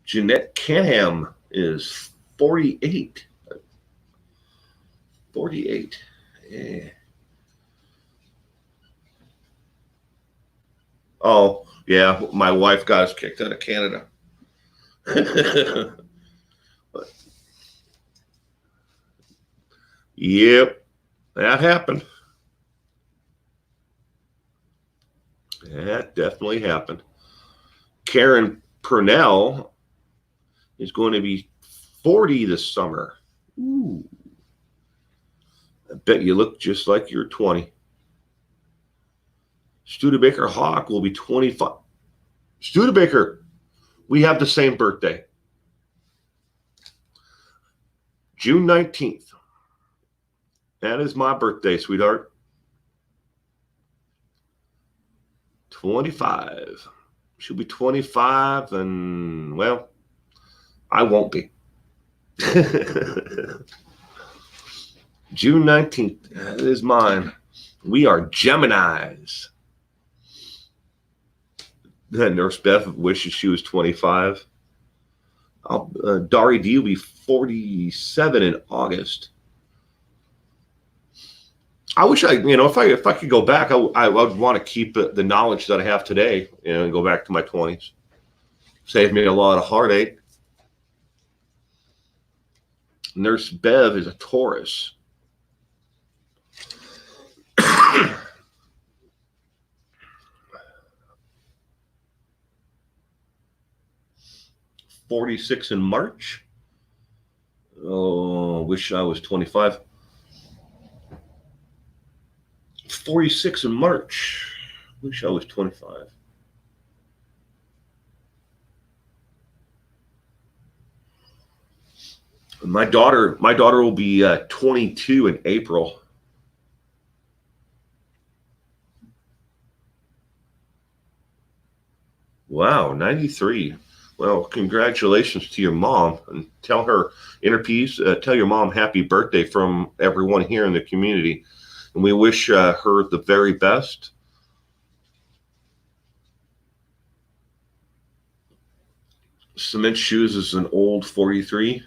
Jeanette Canham is 48. 48. Yeah. Oh, yeah. My wife got us kicked out of Canada. Yep. That happened. That definitely happened. Karen Purnell is going to be 40 this summer. Ooh. I bet you look just like you're 20. Studebaker Hawk will be 25. Studebaker, we have the same birthday. June 19th. That is my birthday, sweetheart. 25. She'll be 25, and, well, I won't be. June 19th. That is mine. We are Geminis. Nurse Beth wishes she was 25. Dari D will be 47 in August. I wish if I could go back, I would want to keep the knowledge that I have today, and go back to my 20s. Saved me a lot of heartache. Nurse Bev is a Taurus. (46) in March. Oh, wish I was 25. 46 in March. Wish I was 25. My daughter will be 22 in April. Wow, 93. Well, congratulations to your mom, and tell her, Inner Peace, tell your mom happy birthday from everyone here in the community. And we wish her the very best. Cement Shoes is an old 43.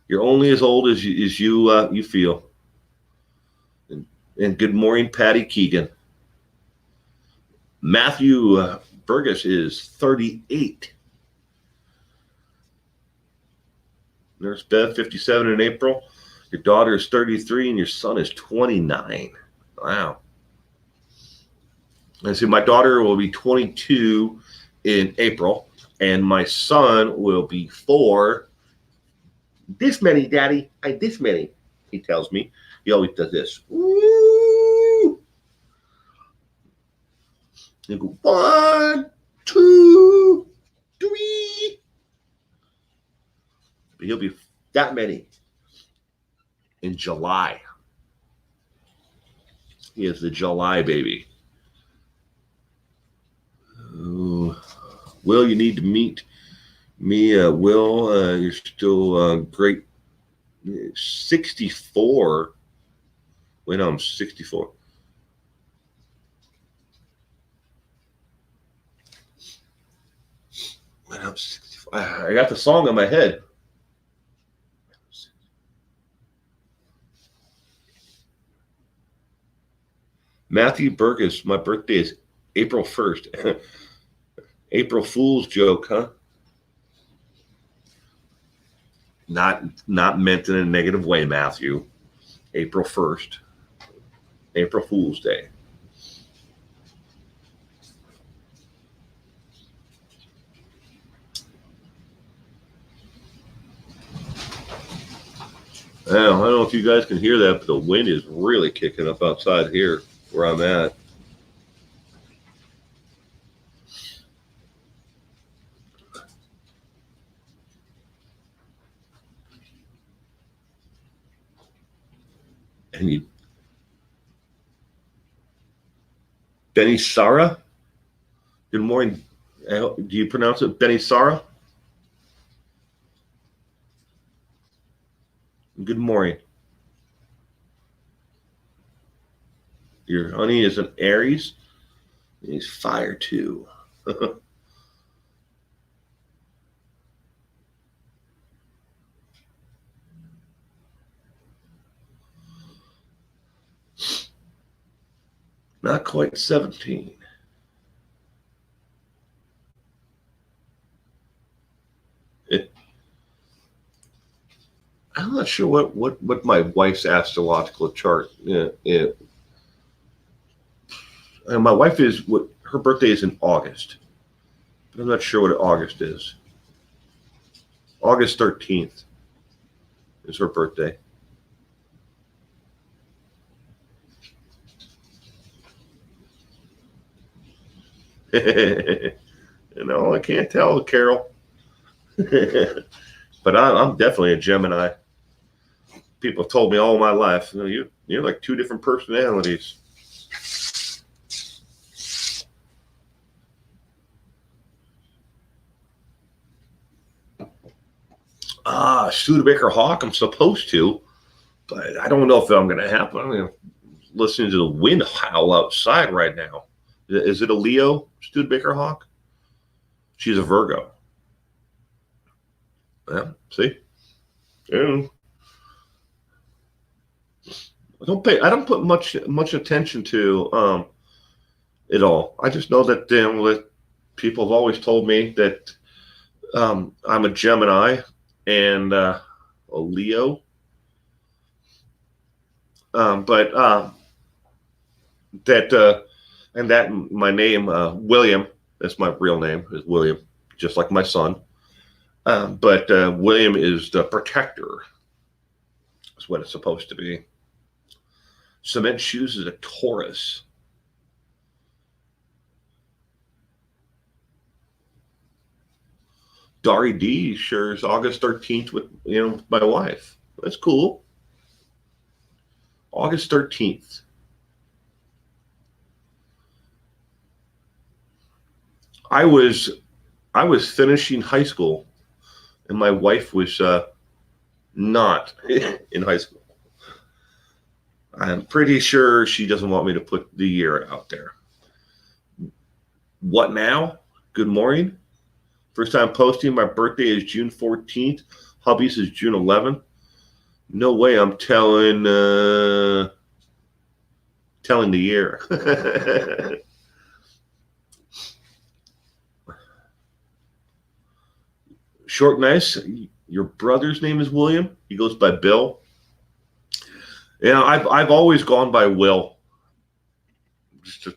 You're only as old as you feel. And good morning, Patty Keegan. Matthew Burgess is 38. Nurse Bev, 57 in April. Your daughter is 33 and your son is 29. Wow. I see my daughter will be 22 in April, and my son will be 4. This many, Daddy. This many, he tells me. He always does this. Woo! You go 1, 2, 3. But he'll be that many in July. He is the July baby. Will, you need to meet me. Will, you're still great. 64. Wait, no, I'm 64. Wait, I'm 64. I got the song in my head. Matthew Burgess, my birthday is April 1st. April Fool's joke, huh? Not meant in a negative way, Matthew. April 1st. April Fool's Day. Well, I don't know if you guys can hear that, but the wind is really kicking up outside here where I'm at. And Benny Sara. Good morning. Do you pronounce it Benny Sara? Good morning. Your honey is an Aries. He's fire too. Not quite 17. I'm not sure what my wife's astrological chart. And my wife is her birthday is in August. I'm not sure what August is. August 13th is her birthday. I can't tell, Carol. But I'm definitely a Gemini. People have told me all my life, you're like two different personalities. Studebaker Hawk, I'm supposed to, but I don't know if I'm going to happen. I'm listening to the wind howl outside right now. Is it a Leo, Studebaker Hawk? She's a Virgo. Yeah, see? Yeah. I don't put much attention to it all. I just know that that people have always told me that I'm a Gemini and a Leo. But that my name William. That's my real name is William, just like my son. But William is the protector. That's what it's supposed to be. Cement Shoes is a Taurus. Dari D shares August 13th with my wife. That's cool. August 13th. I was finishing high school, and my wife was not in high school. I'm pretty sure she doesn't want me to put the year out there. What now? Good morning. First time posting. My birthday is June 14th. Hubby's is June 11th. No way I'm telling the year. Short nice. Your brother's name is William. He goes by Bill. Yeah, I've always gone by Will. I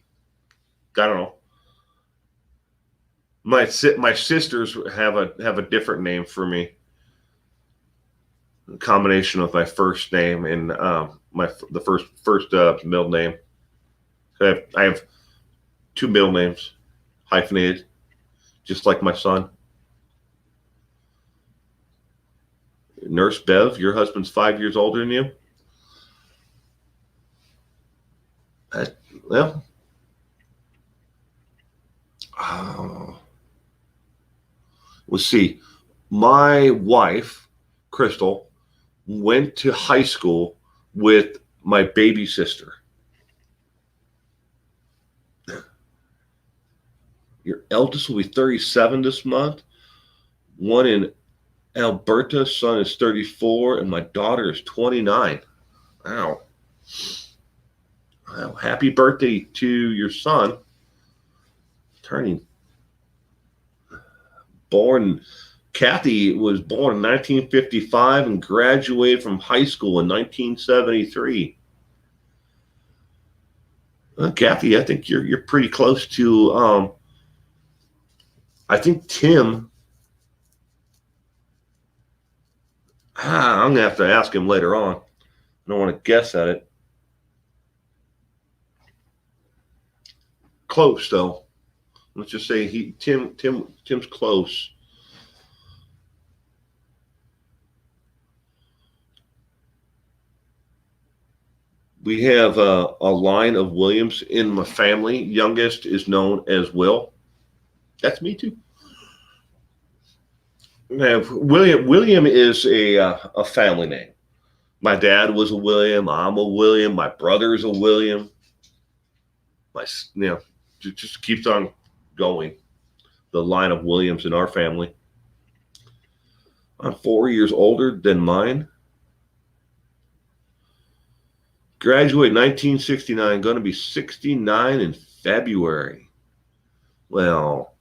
don't know. My sisters have a different name for me. A combination of my first name and the first middle name. I have two middle names, hyphenated, just like my son. Nurse Bev, your husband's 5 years older than you. Well, let's see. My wife, Crystal, went to high school with my baby sister. Your eldest will be 37 this month. One in Alberta, son is 34, and my daughter is 29. Wow. Wow. Happy birthday to your son. Kathy was born in 1955 and graduated from high school in 1973. Kathy, I think you're pretty close to I think Tim. I'm gonna have to ask him later on. I don't want to guess at it. Close though. Let's just say Tim's close. We have a line of Williams in my family. Youngest is known as Will. That's me too. Now, William is a family name. My dad was a William. I'm a William. My brother is a William. Just keeps on going. The line of Williams in our family. I'm 4 years older than mine. Graduate 1969. Going to be 69 in February. Well,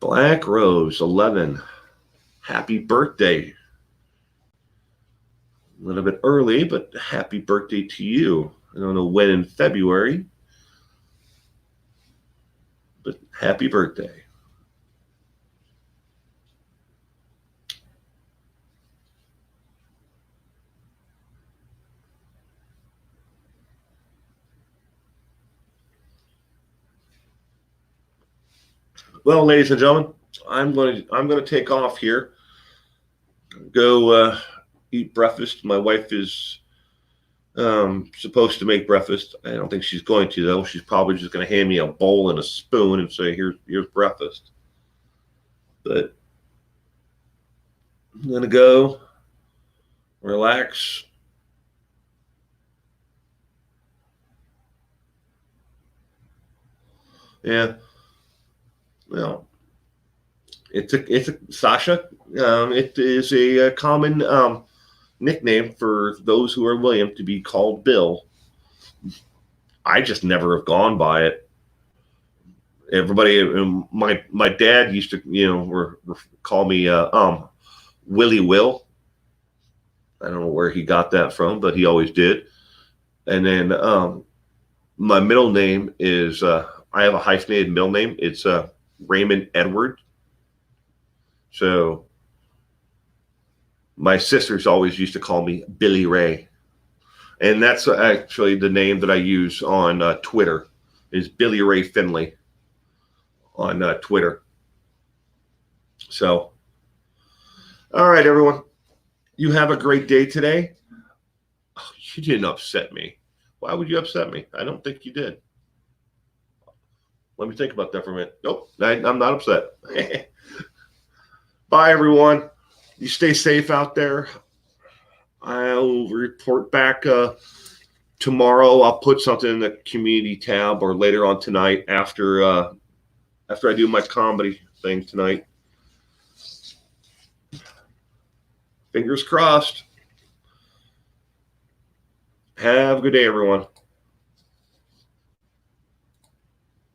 Black Rose 11. Happy birthday. A little bit early, but happy birthday to you. I don't know when in February, but happy birthday. Well, ladies and gentlemen, I'm gonna take off here. Go eat breakfast. My wife is supposed to make breakfast. I don't think she's going to though. She's probably just going to hand me a bowl and a spoon and say, "Here's breakfast." But I'm gonna go relax. Yeah. Well, it's a Sasha. It is a common nickname for those who are William to be called Bill. I just never have gone by it. Everybody, my dad used to, call me Willie Will. I don't know where he got that from, but he always did. And then my middle name is I have a hyphenated middle name. It's Raymond Edward. So my sisters always used to call me Billy Ray. And that's actually the name that I use on Twitter is Billy Ray Finley on Twitter. So, all right, everyone. You have a great day today. Oh, you didn't upset me. Why would you upset me? I don't think you did. Let me think about that for a minute. Nope, I'm not upset. Bye, everyone. You stay safe out there. I'll report back tomorrow. I'll put something in the community tab or later on tonight after I do my comedy thing tonight. Fingers crossed. Have a good day, everyone.